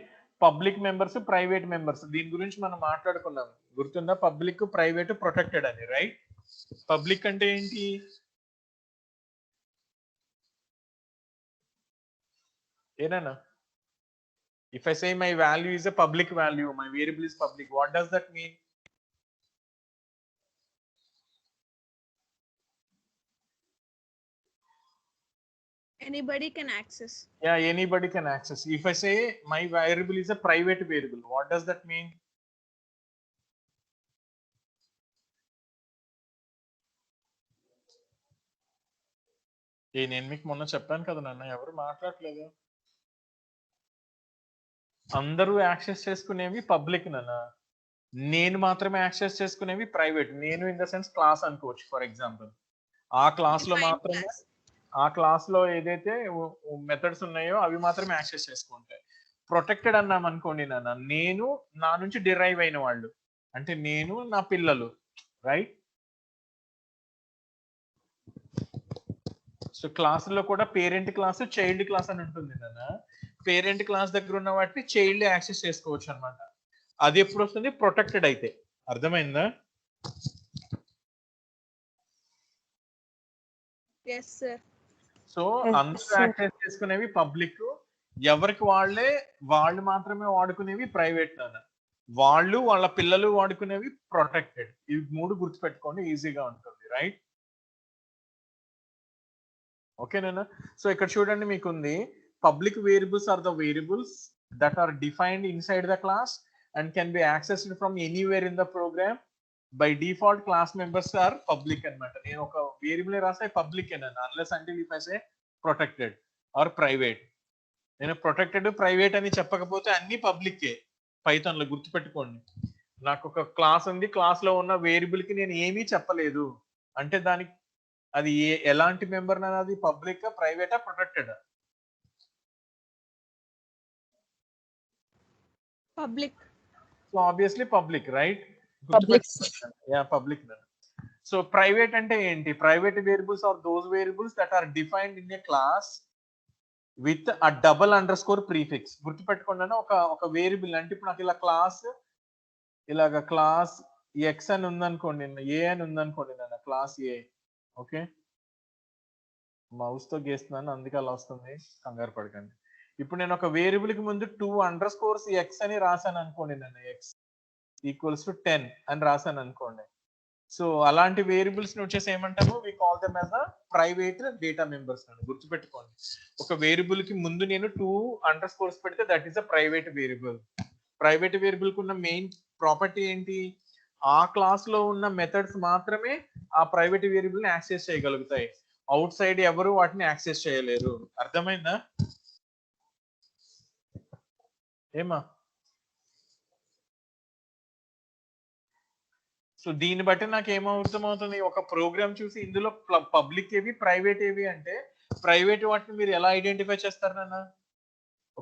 S1: పబ్లిక్ మెంబర్స్ ప్రైవేట్ మెంబర్స్ దీని గురించి మనం మాట్లాడుకున్నాం గుర్తుందా పబ్లిక్ ప్రైవేట్ ప్రొటెక్టెడ్ అని రైట్. పబ్లిక్ అంటే ఏంటి ఏనా if I say my value is a public value my variable is public what does that mean?
S4: Anybody can access.
S1: Yeah, anybody can access. If I say my variable is a private variable, what does that mean? నేను మీకు మొన్న చెప్పాను కదా నాన్న ఎవరు మాట్లాడట్లేదు. అందరూ యాక్సెస్ చేసుకునేవి పబ్లిక్ నాన్న, నేను మాత్రమే యాక్సెస్ చేసుకునేవి ప్రైవేట్. నేను ఇన్ ద సెన్స్ క్లాస్ అనుకోవచ్చు ఫర్ ఎగ్జాంపుల్. ఆ క్లాస్ లో మాత్రమే ఆ క్లాస్ లో ఏదైతే మెథడ్స్ ఉన్నాయో అవి మాత్రమే యాక్సెస్ చేసుకుంటాయి. ప్రొటెక్టెడ్ అన్నాం అనుకోండి నాన్న నేను నా నుంచి డిరైవ్ అయిన వాళ్ళు అంటే నేను నా పిల్లలు రైట్. సో క్లాసుల్లో కూడా పేరెంట్ క్లాస్ చైల్డ్ క్లాస్ అని ఉంటుంది నాన్న. పేరెంట్ క్లాస్ దగ్గర ఉన్న వాటిని చైల్డ్ యాక్సెస్ చేసుకోవచ్చు అనమాట. అది ఎప్పుడు వస్తుంది ప్రొటెక్టెడ్ అయితే. అర్థమైందా?
S4: Yes sir.
S1: సో అందరూ యాక్సెస్ చేసుకునేవి పబ్లిక్, ఎవరికి వాళ్ళు మాత్రమే వాడుకునేవి ప్రైవేట్ నాన్న. వాళ్ళు వాళ్ళ పిల్లలు వాడుకునేవి ప్రొటెక్టెడ్. ఇవి మూడు గుర్తుపెట్టుకోండి ఈజీగా ఉంటుంది రైట్. ఓకేనా? సో ఇక్కడ చూడండి మీకుంది public variables are the variables that are defined inside the class and can be accessed from anywhere in the program. By default class members are public అనమాట. నేను ఒక వేరియబుల్ రాస్తే పబ్లిక్ ఏనన్నా unless until if I say protected or private. నేను ప్రొటెక్టెడ్ ప్రైవేట్ అని చెప్పకపోతే అన్ని పబ్లిక్కే. పైథాన్ లో గుర్తుపెట్టుకోండి. నాకు ఒక క్లాస్ ఉంది, క్లాస్ లో ఉన్న వేరియబుల్ కి నేను ఏమీ చెప్పలేదు అంటే దానికి అది ఎలాంటి మెంబర్ అది పబ్లిక్ ప్రైవేటా protected?
S4: Public.
S1: So obviously public right.
S2: Public.
S1: Yeah public. So private అంటే ఏంటి? Private variables are those variables that are defined in a class with a double underscore prefix. గుర్తుపెట్టుకోండి ఒక వేరియబుల్ అంటే ఇప్పుడు నాకు ఇలా క్లాస్ ఈ ఎక్స్ అని ఉందనుకోండి, ఏ అని ఉందనుకోండి నాన్న, క్లాస్ ఏ. ఓకే, మౌస్ తో గీస్తున్నాను అందుకే అలా వస్తుంది, కంగారు పడకండి. ఇప్పుడు నేను ఒక వేరియబుల్ కి ముందు 2 ఎక్స్ అని రాశాను అనుకోండి నన్ను, ఎక్స్ ఈక్వల్స్ టు 10 అని రాశాను అనుకోండి. సో అలాంటి వేరియబుల్స్ ని వచ్చేసి ఏమంటాము, we call them as private data members అని గుర్తుపెట్టుకోండి. ఒక వేరియబుల్ కి ముందు నేను 2 పెడితే that is a private variable. Private variable కు ఉన్న మెయిన్ ప్రాపర్టీ ఏంటి, ఆ క్లాస్ లో ఉన్న మెథడ్స్ మాత్రమే ఆ ప్రైవేట్ వేరియబుల్ ని యాక్సెస్ చేయగలుగుతాయి. అవుట్ సైడ్ ఎవరు వాటిని యాక్సెస్ చేయలేరు. అర్థమైందా ఏమా? సో దీన్ని బట్టి నాకు ఏమవుతుంది, ఒక ప్రోగ్రామ్ చూసి ఇందులో పబ్లిక్ ఏవి ప్రైవేట్ ఏవి అంటే, ప్రైవేట్ వాటిని మీరు ఎలా ఐడెంటిఫై చేస్తారు నాన్న?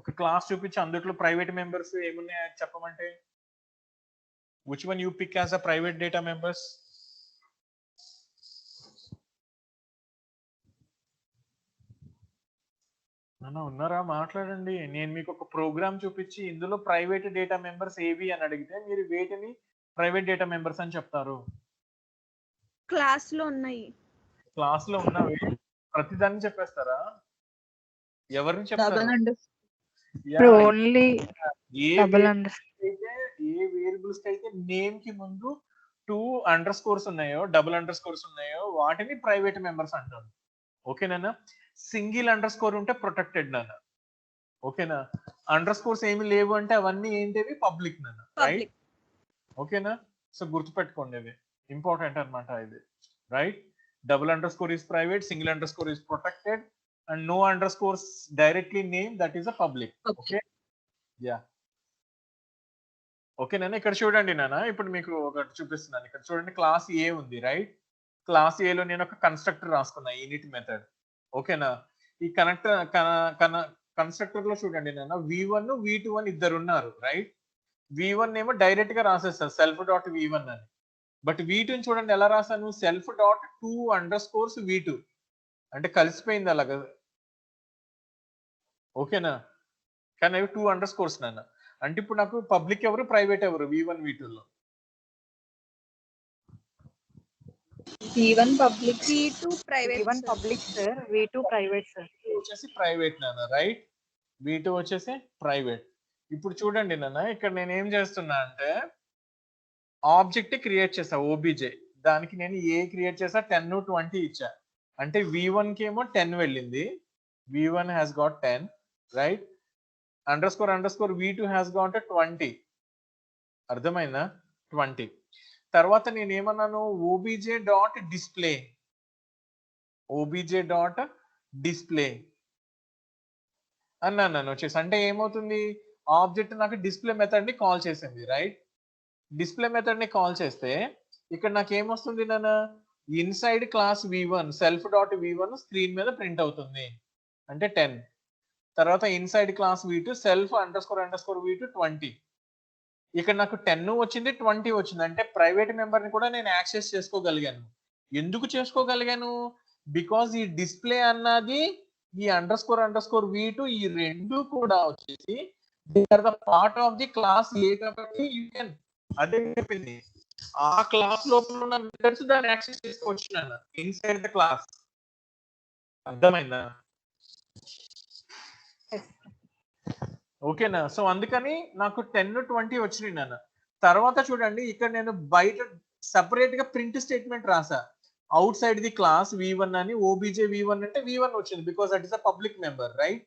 S1: ఒక క్లాస్ చూపించి అందులో ప్రైవేట్ మెంబర్స్ ఏమున్నాయో చెప్పమంటే, which one you pick as a private data members? నాన్న ఉన్నారా, మాట్లాడండి. నేను మీకు ఒక ప్రోగ్రామ్ చూపించి ఇందులో ప్రైవేట్ డేటా మెంబర్స్ ఏవి అని అడిగితే మీరు వేటిని ప్రైవేట్ డేటా మెంబర్స్ అని చెప్తారు?
S4: క్లాస్ లో ఉన్నాయి.
S1: క్లాస్ లో ఉన్నవి ప్రతిదాన్ని చెప్పేస్తారా? ఎవరిని చెప్తారు?
S2: Double under.
S3: ఇప్పుడు ఓన్లీ
S1: ఏ
S3: డబుల్ అండర్
S1: అయితే ఏ వేరియబుల్స్ కి అయితే నేమ్ కి ముందు 2 ఉన్నాయో, డబుల్ ఉన్నాయో వాటిని ప్రైవేట్ మెంబర్స్ అంటారు. ఓకేనా? సింగిల్ ఉంటే ప్రొటెక్టెడ్ నాన్న. ఓకేనా? ఏమి లేవు అంటే అవన్నీ ఏంటివి, పబ్లిక్ నాన్న. రైట్? ఓకేనా? సో గుర్తుపెట్టుకోండి, ఇది ఇంపార్టెంట్ అన్నమాట ఇది. Right? Double is private, single is protected, and no underscores directly name, that is a public. Okay, yeah. Okay నాన్న, ఇక్కడ చూడండి నాన్న, ఇప్పుడు మీకు ఒకటి చూపిస్తున్నాను. ఇక్కడ చూడండి, క్లాస్ ఏ ఉంది. రైట్? క్లాస్ ఏ లో నేను ఒక కన్స్ట్రక్టర్ రాసుకున్నా, యూనిట్ మెథడ్. ఓకేనా? ఈ కన్స్ట్రక్టర్ లో చూడండి నాన్న, v1 v2 అని ఇద్దరు ఉన్నారు. రైట్? v1 ఏమో డైరెక్ట్ గా రాసేస్తారు సెల్ఫ్ డాట్ v1 అని. బట్ v2 చూడండి ఎలా రాసాను, సెల్ఫ్ డాట్ 2 v2 అంటే కలిసిపోయింది అలాగా. ఓకేనా? కానీ అవి 2 నాన్న. అంటే ఇప్పుడు నాకు పబ్లిక్ ఎవరు, ప్రైవేట్ ఎవరు, v1 v2 లో?
S2: V1 public.
S4: V2 private.
S3: V1
S4: sir.
S3: Public sir, V2 private sir.
S1: వచ్చేసి ప్రైవేట్ నాన్న. రైట్? v2 వచ్చేసి ప్రైవేట్. ఇప్పుడు చూడండి నాన్న, ఇక్కడ నేను ఏం చేస్తున్నా అంటే ఆబ్జెక్ట్ క్రియేట్ చేసా, ఓబీజే. దానికి నేను ఏ క్రియేట్ చేసా, 10 20 ఇచ్చా. అంటే v1 కి ఏమో 10 వెళ్ళింది, v1 has got 10. Right? __ v2 has got 20. అర్థమైందా? 20. తర్వాత నేను ఏమన్నాను, ఓబీజే డాట్ డిస్ప్లే అన్నాను వచ్చేసి. అంటే ఏమవుతుంది, ఆబ్జెక్ట్ నాకు డిస్ప్లే మెథడ్ ని కాల్ చేసింది. రైట్? డిస్ప్లే మెథడ్ ని కాల్ చేస్తే ఇక్కడ నాకు ఏమొస్తుంది నాన్న, inside class v1 self dot v1 screen మీద ప్రింట్ అవుతుంది, అంటే 10. తర్వాత inside class v2 self __ v2 20. ఇక్కడ నాకు 10 వచ్చింది, 20 వచ్చింది. అంటే ప్రైవేట్ మెంబర్ ని కూడా నేను యాక్సెస్ చేసుకోగలిగాను. ఎందుకు చేసుకోగలిగాను? బికాజ్ ఈ డిస్ప్లే అన్నది ఈ __ v2 ఈ రెండు కూడా వచ్చేసి they are the part of the class A కాబట్టి యూ కెన్, అదే చెప్పింది, ఆ క్లాస్ లోపల ఉన్న మెథడ్స్ దాన్ని యాక్సెస్ చేసుకోవచ్చు నాన్న, ఇన్సైడ్ ద క్లాస్. అర్థమైందా? ఓకేనా? సో అందుకని నాకు 10 20 వచ్చినాయి నాన్న. తర్వాత చూడండి, ఇక్కడ నేను బయట సపరేట్ గా ప్రింట్ స్టేట్మెంట్ రాసా, outside the class v1 అని, ఓబీజే v1 అంటే v1 వచ్చింది because that is a public member. Right?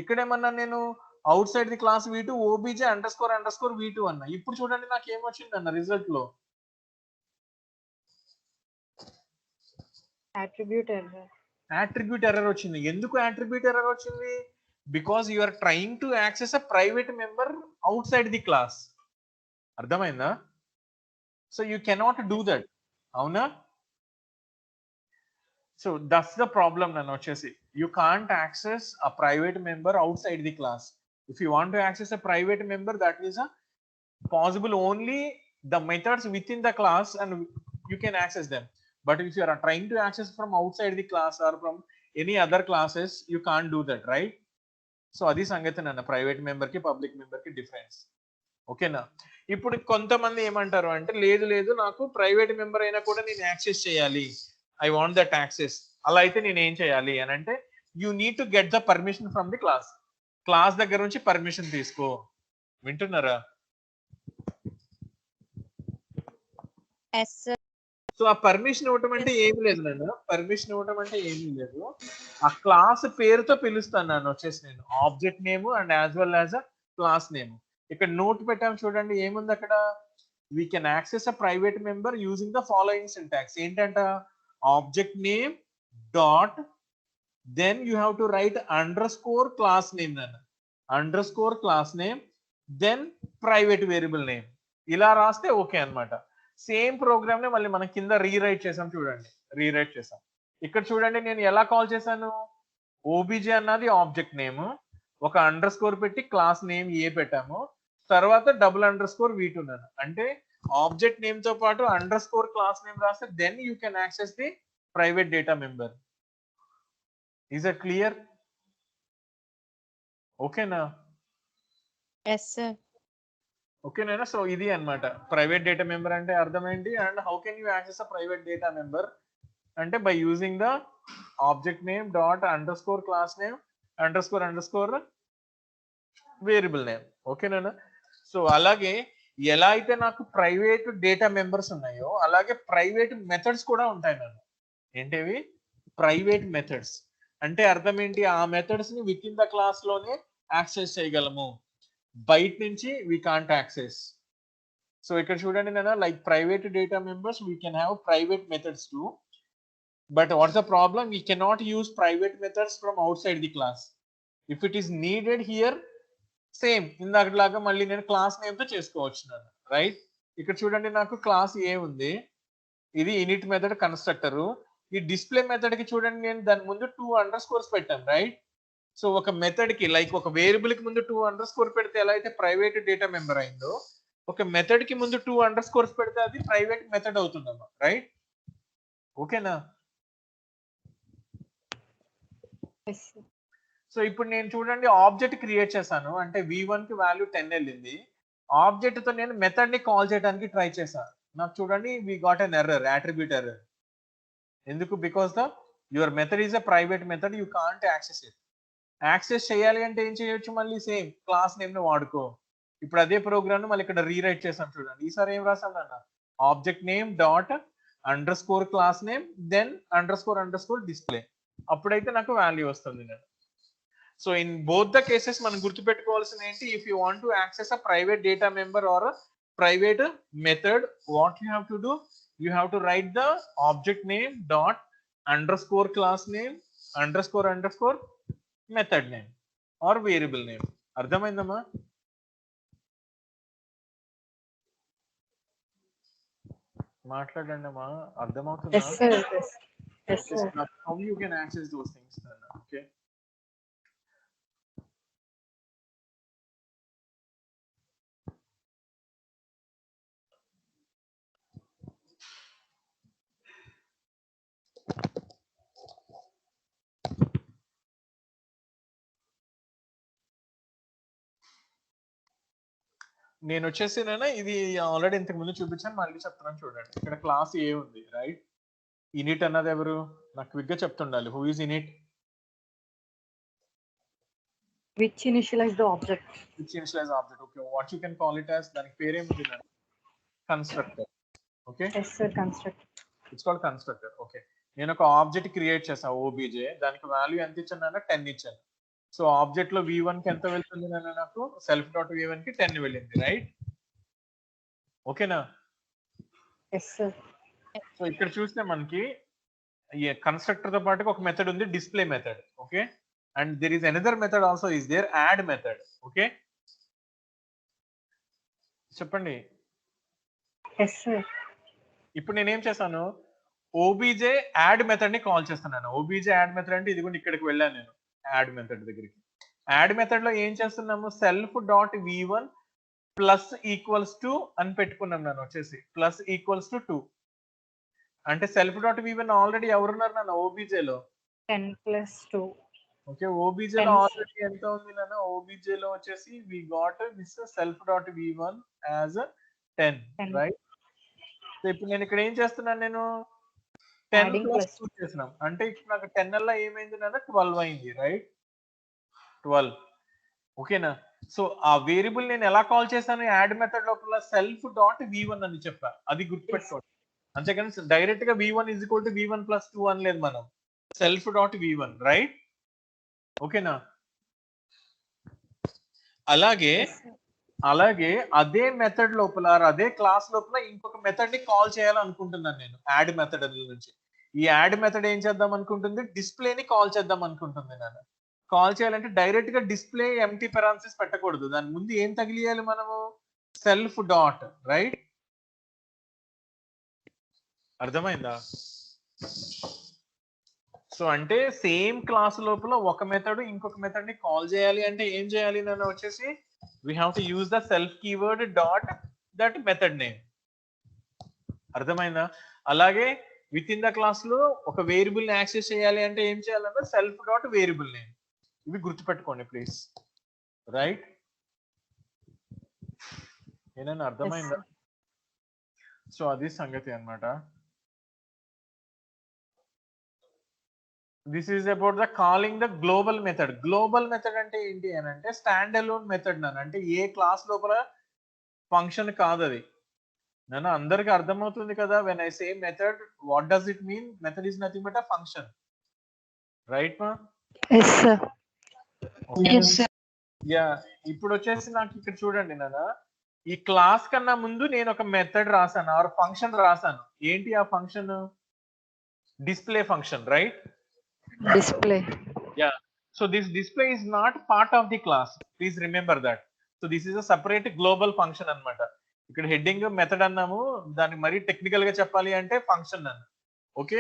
S1: ఇక్కడ ఏమన్నా నేను outside the class v2 OBJ __ v2 అన్న. ఇప్పుడు చూడండి నాకు ఏమొచ్చింది అన్న రిజల్ట్ లో, అట్రిబ్యూట్ ఎర్రర్ వచ్చింది. ఎందుకు అట్రిబ్యూట్ ఎర్రర్ వచ్చింది? Because you are trying to access a private member outside the class. అర్థమైందా? So you cannot do that. అవునా? సో దట్స్ ద ప్రాబ్లం నన్ను వచ్చేసి, you can't access a private member outside the class. If you want to access a private member, that is a possible only the methods within the class and you can access them. But if you are trying to access from outside the class or from any other classes, you can't do that. Right? So adi sangatana private member ki public member ki difference. ఓకేనా? ఇప్పుడు కొంతమంది ఏమంటారు అంటే లేదు లేదు నాకు ప్రైవేట్ మెంబర్ అయినా కూడా నేను యాక్సెస్ చేయాలి, ఐ వాంట్ దట్ యాక్సెస్. అలా అయితే నేను ఏం చేయాలి అని అంటే you need to get the permission from the class. Class దగ్గర నుంచి పర్మిషన్ తీసుకో. వింటున్నారా?
S2: Yes sir.
S1: సో ఆ పర్మిషన్ ఇవ్వటం అంటే ఏమి లేదు, నన్ను పర్మిషన్ ఇవ్వటం అంటే ఏమీ లేదు, ఆ క్లాస్ పేరుతో పిలుస్తాను నన్ను వచ్చేసి నేను object name and as well as a class name. ఇక్కడ నోట్ పెట్టాము చూడండి, ఏముంది అక్కడ, we can access a private member using the following syntax. ఏంటంట, object name dot then you have to write underscore class name, నన్ను underscore class name then private variable name. ఇలా రాస్తే ఓకే అన్నమాట. సేమ్ ప్రోగ్రామ్ ని మళ్ళీ మనం కింద రీరైట్ చేసాం చూడండి, రీరైట్ చేసాం. ఇక్కడ చూడండి నేను ఎలా కాల్ చేశాను, ఓబీజే అన్నది ఆబ్జెక్ట్ నేమ్, ఒక అండర్ స్కోర్ పెట్టి క్లాస్ నేమ్ ఏ పెట్టాము, తర్వాత డబుల్ అండర్ స్కోర్ V2 అన్నాను. అంటే ఆబ్జెక్ట్ నేమ్ తో పాటు అండర్ స్కోర్ క్లాస్ నేమ్ రాస్తే then you can access the private data member. Is it clear? ఓకేనా?
S2: Yes sir.
S1: ఓకేనా? సో ఇది అన్నమాట ప్రైవేట్ డేటా మెంబర్ అంటే అర్థం ఏంటి, and how can you access a private data member అంటే by using the object name dot underscore class name underscore variable name. ఓకేనా? సో అలాగే ఎలా అయితే నాకు ప్రైవేట్ డేటా మెంబర్స్ ఉన్నాయో అలాగే ప్రైవేట్ మెథడ్స్ కూడా ఉంటాయి నన్ను. ఏంటివి? ప్రైవేట్ మెథడ్స్ అంటే అర్థం ఏంటి, ఆ మెథడ్స్ ని విత్ ఇన్ ద క్లాస్ లోనే యాక్సెస్ చేయగలము, బయట నుంచి we can't access. సో ఇక్కడ చూడండి నాన్న, like private data members we can have private methods too, but what's the problem, we cannot use private methods from outside the class. If it is needed here, same ఇందాకలాగా మళ్ళీ నేను క్లాస్ నేమ్ తో చేసుకోవచ్చు నాన్న, రైట్? ఇక్కడ చూడండి నాకు క్లాస్ ఏ ఉంది, ఇది ఇనిట్ మెథడ్ కన్స్ట్రక్టర్. ఈ డిస్ప్లే మెథడ్ కి చూడండి నేను దాని ముందు 2 అండర్ స్కోర్స్ పెట్టాను, రైట్? సో ఒక మెథడ్ కి లైక్ ఒక వేరియబుల్ కి ముందు 2 అండర్ స్కోర్ పెడితే ఎలా అయితే ప్రైవేట్ డేటా మెంబర్ అయిందో, ఒక మెథడ్ కి ముందు 2 అండర్ స్కోర్స్ పెడితే అది ప్రైవేట్ మెథడ్ అవుతుందమ్మా, రైట్? ఓకేనా?
S3: Yes sir.
S1: సో ఇప్పుడు నేను చూడండి ఆబ్జెక్ట్ క్రియేట్ చేశాను అంటే V1 కి వాల్యూ 10 వెళ్ళింది. ఆబ్జెక్ట్ తో నేను మెథడ్ ని కాల్ చేయడానికి ట్రై చేశాను. నాకు చూడండి we got an error, attribute error. ఎందుకు? Because the your method is a private method, you can't access it. Access చేయాలి అంటే ఏం చేయొచ్చు, మళ్ళీ సేమ్ క్లాస్ నేమ్ ని వాడుకో. ఇప్పుడు అదే ప్రోగ్రామ్ ని మళ్ళీ ఇక్కడ రీరైట్ చేసాం చూడండి. ఈసారి ఏం రాసాం అన్న, object name dot underscore class name then underscore display. అప్పుడైతే నాకు వాల్యూ వస్తుంది నేను. So in both the cases మనం గుర్తుపెట్టుకోవాల్సింది ఏంటి, if you want to access a private data member or private method, what you have to do, you have to write the object name dot underscore class name underscore method name or variable name. అర్థమైందమ్మా? మాట్లాడండి అమ్మా, అర్థమవుతుందా?
S3: Yes sir. Yes sir.
S1: How you can access those things then, okay? నేను వచ్చేసి ఇది ఆల్రెడీ ఇంతకు ముందు చూపించాను, మళ్ళీ చెప్తున్నాను చూడండి. ఇక్కడ క్లాస్ ఏ ఉంది, రైట్? ఇనిట్ అన్నది ఎవరు, నాకు క్విక్ గా చెప్తుండాలి. Who is init?
S3: Which initialize the object.
S1: Which initialize object. Okay, what you can call it as, దానికి పేరేముంది? Constructor. Okay,
S3: yes sir. Constructor.
S1: It's called constructor. Okay, నేను ఒక ఆబ్జెక్ట్ క్రియేట్ చేసాను ఓబీజే, దానికి వాల్యూ ఎంత ఇచ్చాను, 10 ఇచ్చాను. సో ఆబ్జెక్ట్ లో V1 కి ఎంత వెళ్తుంది నాకు, సెల్ఫ్ డాట్ V1 కి 10 వెళ్ళింది, రైట్? ఓకేనా?
S3: Yes sir.
S1: సో ఇక్కడ చూస్తే మనకి ఈ కన్స్ట్రక్టర్ తో పాటు ఒక మెథడ్ ఉంది, display method. Okay, and there is another method also is there, add method. Okay, చెప్పండి.
S3: Yes sir.
S1: ఇప్పుడు నేనేం చేశాను, ఓబీజే యాడ్ మెథడ్ ని కాల్ చేస్తున్నాను. ఓబీజే యాడ్ మెథడ్ అంటే ఇదిగోండి ఇక్కడికి వెళ్ళాను నేను యాడ్ మెథడ్ దగ్గరికి. యాడ్ మెథడ్ లో ఏం చేస్తున్నాము, self dot V1 plus equals to అని పెట్టుకున్నాం నేను వచ్చేసి, ప్లస్ ఈక్వల్స్ టు 2. అంటే సెల్ఫ్ డాట్ V1 ఆల్రెడీ ఎవరున్నారు నన్ను ఓబీజే లో,
S3: 10 + 2.
S1: ఓకే, ఓబీజే లో
S3: 10.
S1: ఆల్రెడీ ఎంత ఉంది నాన్న? ఓబీజే లో వచ్చేసి we got this self dot v1 as 10,
S3: 10.
S1: Right? So ఇప్పుడు నేను ఇక్కడ ఏం చేస్తున్నాను, నేను 10
S3: Adding
S1: ప్లస్
S3: plus
S1: 2 చేసినాం అంటే ఇప్పుడు నాకు 10 వల్ల ఏమైంది నాన్న? 12 అయింది, రైట్? 12, ఓకేనా? సో ఆ వేరియబుల్ నేను ఎలా కాల్ చేశాను యాడ్ మెథడ్ లోపల? సెల్ఫ్ డాట్ v1 అని చెప్పా, అది గుర్తుపెట్టుకోండి. అంతేకాని డైరెక్ట్ గా v1 is equal to v1 plus 2 అనలేదు మనం, సెల్ఫ్ డాట్ v1, రైట్? ఓకేనా? అలాగే
S3: yes sir.
S1: అలాగే అదే మెథడ్ లోపల అదే క్లాస్ లోపల ఇంకొక మెథడ్ ని కాల్ చేయాలనుకుంటున్నాను నేను యాడ్ మెథడ్ నుంచి. ఈ యాడ్ మెథడ్ ఏం చేద్దాం అనుకుంటుంది? డిస్ప్లే ని కాల్ చేద్దాం అనుకుంటుంది. నేను కాల్ చేయాలంటే డైరెక్ట్ గా డిస్ప్లే ఎంటీ పెరాన్సిస్ పెట్టకూడదు, దాని ముందు ఏం తగిలియాలి మనము? Self dot, right? అర్థమైందా? సో అంటే సేమ్ క్లాస్ లోపల ఒక మెథడ్ ఇంకొక మెథడ్ ని కాల్ చేయాలి అంటే ఏం చేయాలి నన్ను వచ్చేసి we have to use the self keyword dot that method name. అర్థమైందా? అలాగే విత్ ఇన్ ద క్లాస్ లో ఒక వేరియబుల్ ని యాక్సెస్ చేయాలి అంటే ఏం చేయాలన్నా సెల్ఫ్ డాట్ వేరియబుల్ నేమ్. ఇవి గుర్తుపెట్టుకోండి ప్లీజ్, రైట్? ఏదైనా అర్థమైందా? సో అది సంగతి అన్నమాట. This is about the calling the global method. Global method అంటే ఏంటి అని అంటే స్టాండ్ అలోన్ మెథడ్ నన్ను, అంటే ఏ క్లాస్ లోపల ఫంక్షన్ కాదు అది. నన్ను అందరికి అర్థమవుతుంది కదా? When I say method, what does it mean? Method is nothing but a function, right మా?
S3: Yes sir.
S2: Yes, sir.
S1: Yeah, ఇప్పుడు వచ్చేసి నాకు ఇక్కడ చూడండి నాన్న, ఈ క్లాస్ కన్నా ముందు నేను ఒక మెథడ్ రాసాను ఆర్ ఫంక్షన్ రాసాను. ఏంటి ఆ function? Display function, right?
S3: Display.
S1: Yeah. So this display is not part of the class. Please remember that. So this is a separate global function అన్నమాట. ఇక్కడ హెడ్డింగ్ మెథడ్ అన్నాము, దాన్ని మరీ టెక్నికల్ గా చెప్పాలి అంటే ఫంక్షన్ అన్న. ఓకే,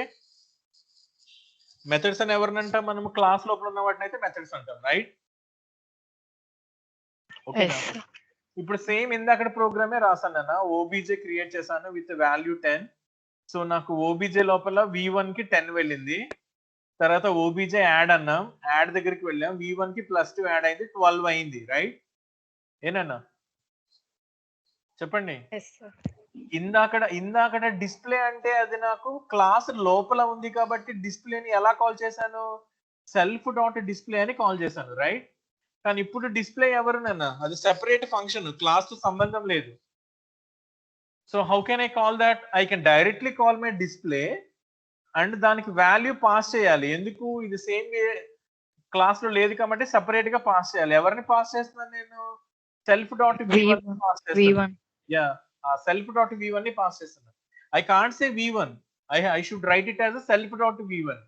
S1: మెథడ్స్ అని ఎవరినంటాం మనము? క్లాస్ లోపల ఉన్న వాటిని అయితే మెథడ్స్ అంటాం, రైట్? Okay,
S3: Yes sir.
S1: ఇప్పుడు సేమ్ ఇందాక ప్రోగ్రామే రాసాను అన్న, ఓబీజే క్రియేట్ చేశాను విత్ వాల్యూ 10. సో నాకు ఓబీజే లోపల v1 కి 10 వెళ్ళింది. తర్వాత ఓబీజే యాడ్ అన్నాం, యాడ్ దగ్గరికి వెళ్ళాం, v1 కి +2 యాడ్ అయింది, 12 అయింది, రైట్? ఏనన్నా చెప్పండి.
S3: Yes sir.
S1: ఇందాకడ డిస్ప్లే అంటే అది నాకు క్లాస్ లోపల ఉంది కాబట్టి డిస్ప్లేని ఎలా కాల్ చేశాను? సెల్ఫ్ డాట్ డిస్ప్లే అని కాల్ చేశాను, రైట్? కానీ ఇప్పుడు డిస్ప్లే ఎవరునన్నా? అది సెపరేట్ ఫంక్షన్, క్లాస్ తో సంబంధం లేదు. So how can I call that? I can directly call my display and దానికి వాల్యూ పాస్ చేయాలి. ఎందుకు? ఇది సేమ్ క్లాస్ లో లేదు కాబట్టి సెపరేట్ గా పాస్ చేయాలి. ఎవరిని పాస్ చేస్తున్నాను నేను? సెల్ఫ్ డాట్ v1 పాస్ చేస్తాను.
S3: V1.
S1: యా, ఆ సెల్ఫ్ డాట్ v1 ని పాస్ చేస్తున్నాను. I can't say v1, I should write it as a self dot v1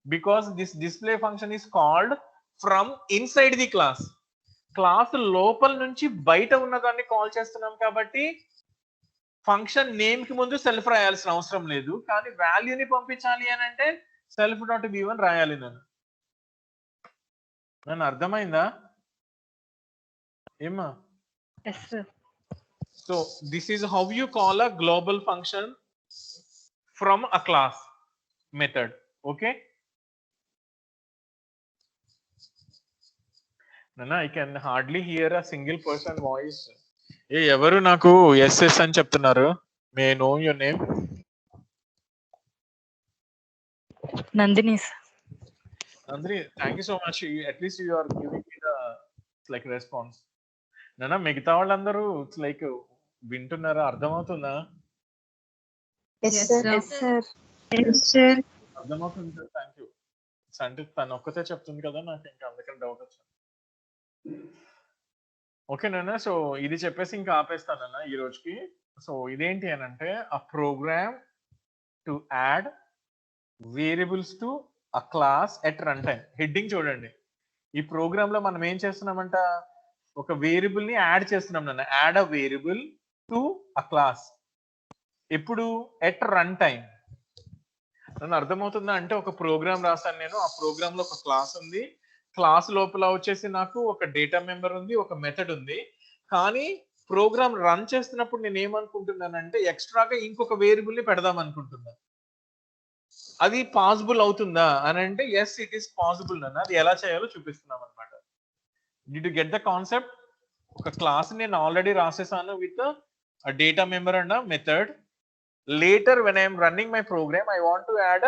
S1: because this display function is called from inside the class. Class లోపల నుంచి బయట ఉన్నదాన్ని కాల్ చేస్తున్నాం కాబట్టి ఫంక్షన్ నేమ్ కి ముందు సెల్ఫ్ రాయాల్సిన అవసరం లేదు, కానీ వాల్యూని పంపించాలి అని అంటే సెల్ఫ్ డాట్ v1 రాయాలి. నన్ను అర్థమైందా ఏమా?
S3: Yes sir.
S1: So this is how you call a global function from a class method. Okay నన్నా, I can hardly hear a single person voice. ఎవరు నాకు ఎస్ఎస్ అని చెప్తున్నారు? May know your name?
S3: Nandini sir.
S1: Nandini, thank you so much. At least you are giving me the like response. Nana, మిగతా వాళ్ళందరూ ఇట్స్ లైక్ వింటున్నారా? అర్థమవుతుందా?
S2: Yes, sir.
S3: Yes sir.
S2: Yes, sir.
S1: అర్థమవుతుంది సార్, థ్యాంక్ యూ. అంటే తను ఒక్కతే చెప్తుంది కదా, నాకు ఇంకా అందుకని డౌట్ వచ్చింది. ఓకేనా? సో ఇది చెప్పేసి ఇంకా ఆపేస్తానన్నా ఈ రోజుకి. సో ఇదేంటి అని అంటే a program to add variables to a class at runtime. Heading చూడండి. ఈ ప్రోగ్రామ్ లో మనం ఏం చేస్తున్నామంట? ఒక వేరియబుల్ ని యాడ్ చేస్తున్నాం నాన్న. Add a variable to a class. ఎప్పుడు? At run time. నన్ను అర్థమవుతుందా? అంటే ఒక ప్రోగ్రామ్ రాసాను నేను, ఆ ప్రోగ్రామ్ లో ఒక క్లాస్ ఉంది, క్లాస్ లోపల వచ్చేసి నాకు ఒక డేటా మెంబర్ ఉంది, ఒక మెథడ్ ఉంది. కానీ ప్రోగ్రామ్ రన్ చేస్తున్నప్పుడు నేను ఏమనుకుంటున్నానంటే ఎక్స్ట్రాగా ఇంకొక వేరియబుల్ ని పెడదాం అనుకుంటున్నాను. అది పాసిబుల్ అవుతుందా అని అంటే ఎస్ ఇట్ ఈస్ పాసిబుల్ అన్న. అది ఎలా చేయాలో చూపిస్తున్నాం అనమాట. Did you get the concept? ఒక క్లాస్ నేను ఆల్రెడీ రాసేసాను with data member and method. Later when I am running my program, I want to add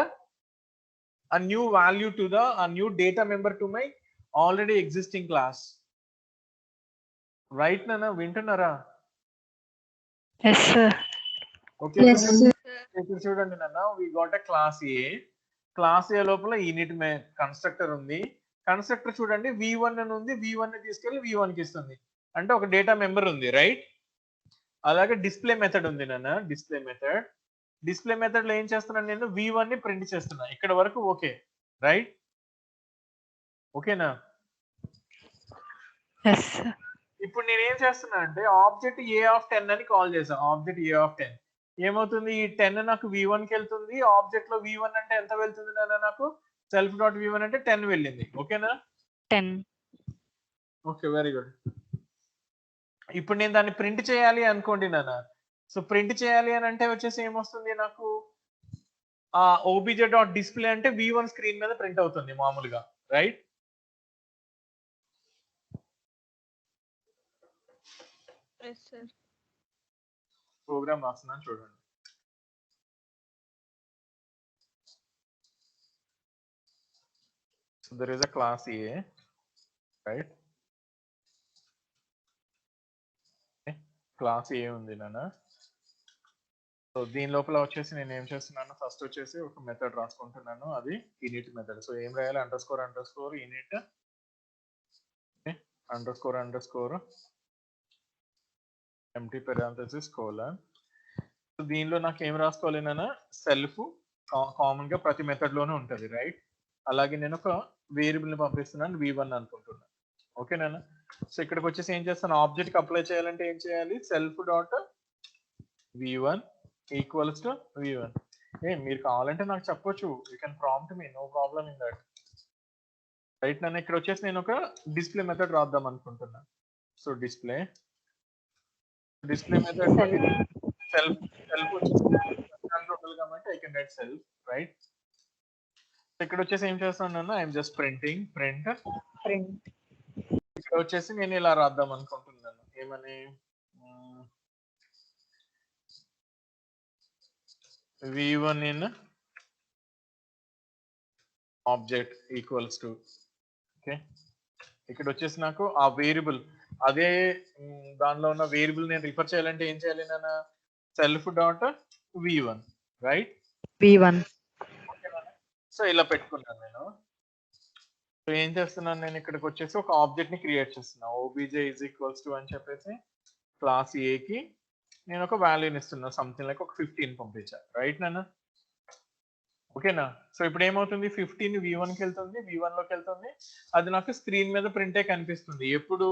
S1: a new value to a new data member to my already existing class. Right nana, vintunara?
S3: Yes, sir.
S1: Okay.
S2: Yes, sir.
S1: ఇప్పుడు చూడండి నన్న, we got a class A. Class A లోపల init కన్స్ట్రక్టర్ ఉంది. కన్స్ట్రక్టర్ చూడండి v1 అని ఉంది. v1 ని తీసుకెళ్లి v1 కి ఇస్తుంది. అంటే ఒక డేటా మెంబర్ ఉంది, రైట్? అలాగే డిస్ప్లే మెథడ్ ఉంది నాన్న. డిస్ప్లే మెథడ్ లో ఏం చేస్తున్నాను నేను? v1 ని ప్రింట్ చేస్తున్నా. ఇక్కడ వరకు ఓకే, రైట్? ఓకేనా?
S3: Yes, sir.
S1: ఇప్పుడు నేను ఏం చేస్తున్నా అంటే ఆబ్జెక్ట్ a(10) అని కాల్ చేశాను. ఆబ్జెక్ట్ a(10) ఏమవుతుంది? ఈ 10 నాకు v1 కి వెళ్తుంది. ఆబ్జెక్ట్ లో v1 అంటే ఎంత వెళ్తుంది నాన్న? నాకు సెల్ఫ్ డాట్ v1 అంటే 10 వెళ్ళింది. ఓకేనా?
S3: 10.
S1: Okay, very good. ఇప్పుడు నేను దాన్ని ప్రింట్ చేయాలి అనుకోండి నాన్న. సో ప్రింట్ చేయాలి అని అంటే వచ్చేసి ఏమొస్తుంది నాకు? ఆ obj.display అంటే v1 స్క్రీన్ మీద ప్రింట్ అవుతుంది మామూలుగా, రైట్?
S4: Yes, sir.
S1: ప్రోగ్రామ్ రాస్తున్నాను చూడండి. So there is a class A, right? Class A ఉంది నాన్న. సో దీని లోపల వచ్చేసి నేను ఏం చేస్తున్నాను? ఫస్ట్ వచ్చేసి ఒక మెథడ్ రాసుకుంటున్నాను, అది ఇనిట్ మెథడ్. సో ఏం రాయాలి? Under score in it under score empty parenthesis colon. So దీనిలో నాకు ఏం రాసుకోవాలి నాన్న? సెల్ఫ్ కామన్ గా ప్రతి మెథడ్ లోనే ఉంటది, రైట్? అలాగే నేను ఒక వేరియబుల్ ని పంపిస్తున్నాను v1 అనుకుంటున్నాను. ఓకే నాన్న. సో ఇక్కడికి వచ్చేసి ఏం చేస్తాను? ఆబ్జెక్ట్ కి అప్లై చేయాలంటే ఏం చేయాలి? Self dot v1 equals to v1. మీరు కావాలంటే నాకు చెప్పొచ్చు, you can prompt me, no problem in that, right? నన్ను ఇక్కడ వచ్చేసి నేను ఒక డిస్ప్లే మెథడ్ రాద్దాం అనుకుంటున్నాను. సో డిస్ప్లే మెథడ్ సెల్ఫ్ వచ్చేసి కాబట్టి I can write self, right? ఇక్కడ వచ్చేసి ఏం చేస్తున్నాను? I'm just print. ఇక్కడ వచ్చేసి నేను ఇలా రాద్దాం అనుకుంటున్నాను. ఏమని? v1 in object equals to, okay? ఇక్కడ వచ్చేసి నాకు ఆ వేరియబుల్, అదే దానిలో ఉన్న వేరియబుల్ నేను రిఫర్ చేయాలంటే ఏం చేయాలి నాన్న? Self dot v1, right?
S3: V1.
S1: So ఇలా పెట్టుకున్నాను నేను. సో ఏం చేస్తున్నాను నేను? ఇక్కడికి వచ్చేసి ఒక ఆబ్జెక్ట్ ని క్రియేట్ చేస్తున్నాను. obj ఈజ్ ఈక్వల్స్ టు అని చెప్పేసి క్లాస్ ఏ కి నేను ఒక వాల్యూని ఇస్తున్నా, సంథింగ్ లైక్ ఒక 15 పంపించా, రైట్ నాన్న? ఓకేనా? సో ఇప్పుడు ఏమవుతుంది? 15 v1 కి వెళ్తుంది, v1 లోకి వెళ్తుంది. అది నాకు స్క్రీన్ మీద ప్రింటే కనిపిస్తుంది ఎప్పుడు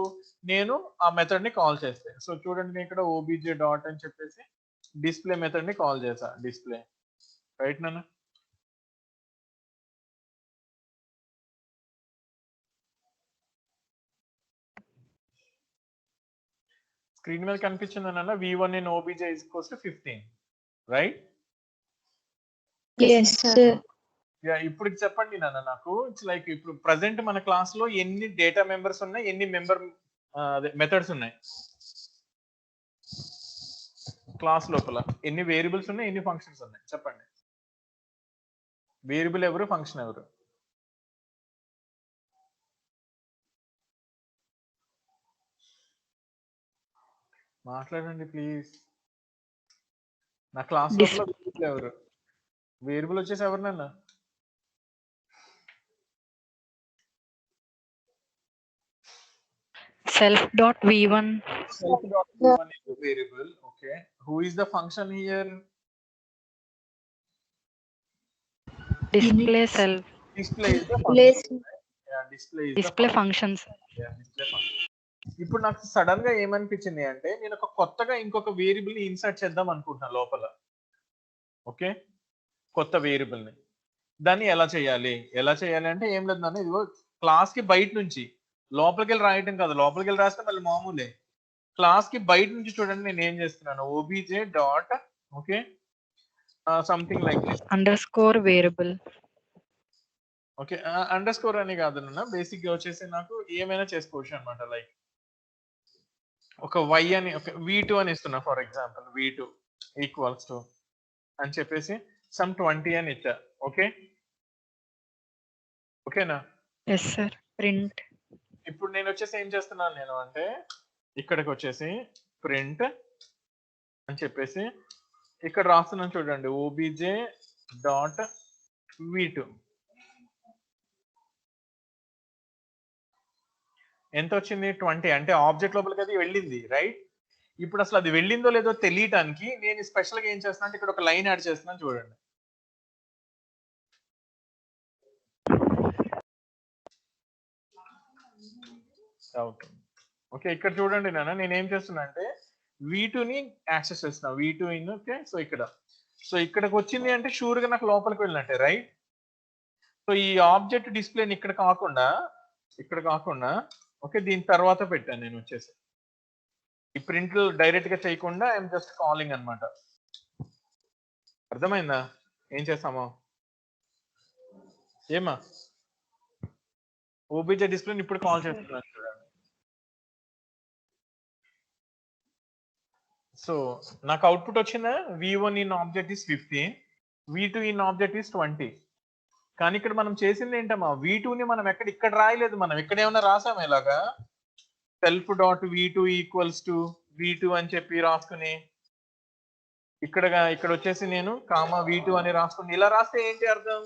S1: నేను ఆ మెథడ్ ని కాల్ చేస్తే. సో చూడండి, నేను ఇక్కడ obj డాట్ అని చెప్పేసి డిస్ప్లే మెథడ్ ని కాల్ చేసా, డిస్ప్లే, రైట్ నాన్న? స్క్రీన్ మీద కనిపించింది అన్న v1 in obj is equals to 15, right?
S2: Yes, sir.
S1: Yeah, ఇప్పుడు చెప్పండి నాన్న నాకు. ఇట్స్ లైక్ ఇప్పుడు ప్రజెంట్ మన క్లాస్ లో ఎన్ని డేటా మెంబర్స్ ఉన్నాయి, ఎన్ని మెథడ్స్ ఉన్నాయి క్లాస్ లోపల? ఎన్ని వేరియబుల్స్ ఉన్నాయి, ఎన్ని ఫంక్షన్స్ ఉన్నాయి? చెప్పండి. వేరియబుల్ ఎవరు, ఫంక్షన్ ఎవరు? మాట్లాడండి ప్లీజ్. నా క్లాస్ లోపల వేరియబుల్ ఎవరు? వేరియబుల్ వచ్చేసి ఎవరు నాన్న?
S3: Self.v1.
S1: Self.v1 is the variable. Okay. Who is the function here?
S3: Display self.
S1: Display is the
S2: Place.
S1: function. Yeah, display is
S3: Display
S1: the
S3: functions.
S1: Yeah, display function. ఇప్పుడు నాకు సడన్ గా ఏమనిపించింది అంటే నేను ఒక కొత్తగా ఇంకొక వేరియబుల్ ని ఇన్సర్ట్ చేద్దాం అనుకుంటున్నాను లోపల. ఓకే, కొత్త వేరియబుల్ ని. దాన్ని ఎలా చేయాలి అంటే ఏం లేదు నాన్న, ఇదిగో క్లాస్ కి బయట నుంచి లోపలికి వెళ్ళి రాయటం కాదు. లోపలికి వెళ్ళి రాస్తే మళ్ళీ మామూలే. క్లాస్ కి బయట నుంచి చూడండి నేను ఏం చేస్తున్నాను, obj dot, okay, something like this.
S3: underscore variable.
S1: Okay, under score అని కాదు నాన్న, బేసిక్ గా వచ్చేసి నాకు ఏమైనా చేసుకోవచ్చు అనమాట. లైక్ ఒక y అని, ఒక v2 అని ఇస్తున్నా for example, v2 equals to అని చెప్పేసి సమ్ 20 అని ఇచ్చా. ఓకే, ఓకేనా?
S3: Yes, sir. Print.
S1: ఇప్పుడు నేను వచ్చేసి ఏం చేస్తున్నాను నేను అంటే, ఇక్కడికి వచ్చేసి ప్రింట్ అని చెప్పేసి ఇక్కడ రాస్తున్నాను చూడండి, ఓబీజే డాట్ v2 ఎంత వచ్చింది, 20. అంటే ఆబ్జెక్ట్ లోపలికి అది వెళ్ళింది, రైట్? ఇప్పుడు అసలు అది వెళ్ళిందో లేదో తెలియటానికి నేను స్పెషల్ గా ఏం చేస్తున్నా అంటే ఇక్కడ ఒక లైన్ యాడ్ చేస్తున్నాను చూడండి. ఓకే, ఇక్కడ చూడండి నాన్న, నేను ఏం చేస్తున్నా అంటే v2 ని యాక్సెస్ చేస్తున్నా, v2 ఇన్. ఓకే, సో ఇక్కడికి వచ్చింది అంటే షూర్ గా నాకు లోపలికి వెళ్ళినట్టే, రైట్? సో ఈ ఆబ్జెక్ట్ డిస్ప్లేని ఇక్కడ కాకుండా ఓకే, దీని తర్వాత పెట్టాను నేను వచ్చేసి. ఈ ప్రింట్ డైరెక్ట్ గా చేయకుండా ఐఎమ్ జస్ట్ కాలింగ్ అన్నమాట. అర్థమైందా ఏం చేస్తామో? ఏమా ఓబీజే డిస్ప్లేని ఇప్పుడు కాల్ చేస్తున్నాను చూడండి. సో నాకు అవుట్పుట్ వచ్చిందా, v1 in object is 15, v2 in object is 20. కానీ ఇక్కడ మనం చేసింది ఏంటమ్మా, v2 ని మనం ఇక్కడ రాయలేదు, మనం ఇక్కడ ఏమైనా రాసాము ఇలాగా self dot v2 equals to v2 అని చెప్పి రాసుకుని ఇక్కడ వచ్చేసి నేను కామా v2 అని రాసుకుని ఇలా రాస్తే ఏంటి అర్థం,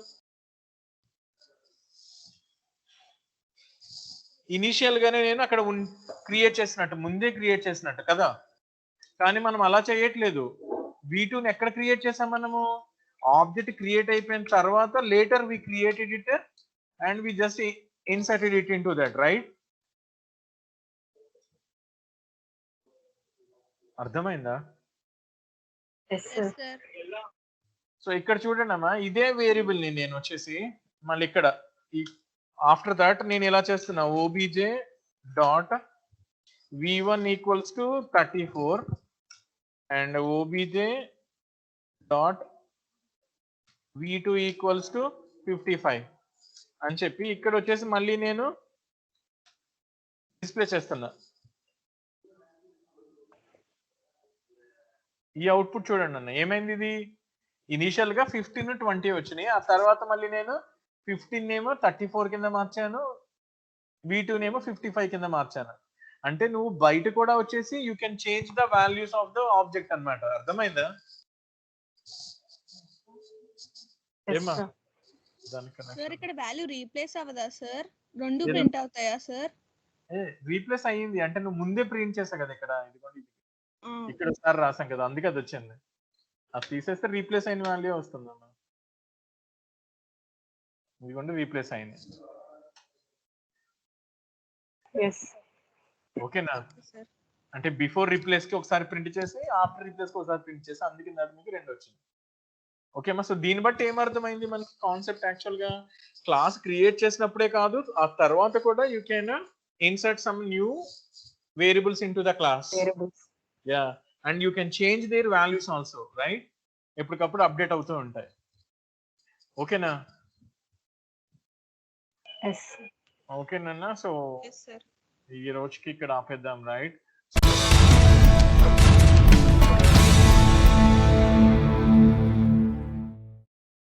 S1: ఇనిషియల్ గానే నేను అక్కడ ముందే క్రియేట్ చేసినట్టు కదా. కానీ మనం అలా చేయట్లేదు, v2 ని ఎక్కడ క్రియేట్ చేసాం మనము, ఆబ్జెక్ట్ క్రియేట్ అయిపోయిన తర్వాత later we created it and we just inserted it into that, right? అర్థమైందా?
S2: Yes, sir.
S4: Yes, sir.
S1: So ఇక్కడ చూడండి అమ్మా, ఇదే వేరియబుల్ ని నేను వచ్చేసి మళ్ళీ ఇక్కడ ఆఫ్టర్ దట్ నేను ఇలా చేస్తున్నా, OBJ dot v1 equals to 34 and OBJ dot v2 equals to 55 అని చెప్పి ఇక్కడ వచ్చేసి మళ్ళీ నేను డిస్ప్లే చేస్తున్నా. ఈ అవుట్పుట్ చూడండి అన్న, ఏమైంది, ఇది ఇనిషియల్ గా 15 20 వచ్చినాయి, ఆ తర్వాత మళ్ళీ నేను 15 ఏమో 34 కింద మార్చాను, v2 నేమో 55 కింద మార్చాను. అంటే నువ్వు బయట కూడా వచ్చేసి you can change the values of the object అన్నమాట. అర్థమైందా?
S2: Yes,
S1: ఏమా
S2: sir.
S4: సార్ ఇక్కడ వాల్యూ రీప్లేస్ అవ్వదా సార్, రెండు
S1: ఏదో.
S4: ప్రింట్ అవుతాయా సార్?
S1: రీప్లేస్ అయ్యింది అంటే నువ్వు ముందే ప్రింట్ చేసా కదా, ఇక్కడ ఒకసారి రాసాం కదా, అందుకే అది వచ్చింది. అది తీసేస్తే రీప్లేస్ అయిన వాల్యూ వస్తుంది అన్న, ఇదిగోండి రీప్లేస్ అయింది.
S2: Yes.
S1: ఓకేనా?
S4: సార్
S1: అంటే బిఫోర్ రీప్లేస్ కి ఒకసారి ప్రింట్ చేసి ఆఫ్టర్ రీప్లేస్ కి ఒకసారి ప్రింట్ చేసి, అందుకే మీకు రెండు వచ్చింది. ఓకేమా? సో దీన్ని బట్టి ఏమర్థమైంది మనకి కాన్సెప్ట్, యాక్చువల్ గా క్లాస్ క్రియేట్ చేసినప్పుడే కాదు, ఆ తర్వాత కూడా you can insert some new variables into the class.
S2: Variables.
S1: Yeah, and you can change their values also, right? ఎప్పటికప్పుడు అప్డేట్ అవుతూ ఉంటాయి. ఓకేనా?
S2: Yes.
S1: ఓకేనన్నా? So
S4: yes sir.
S1: ఈ రోజుకి ఇక్కడ ఆపేద్దాం, రైట్?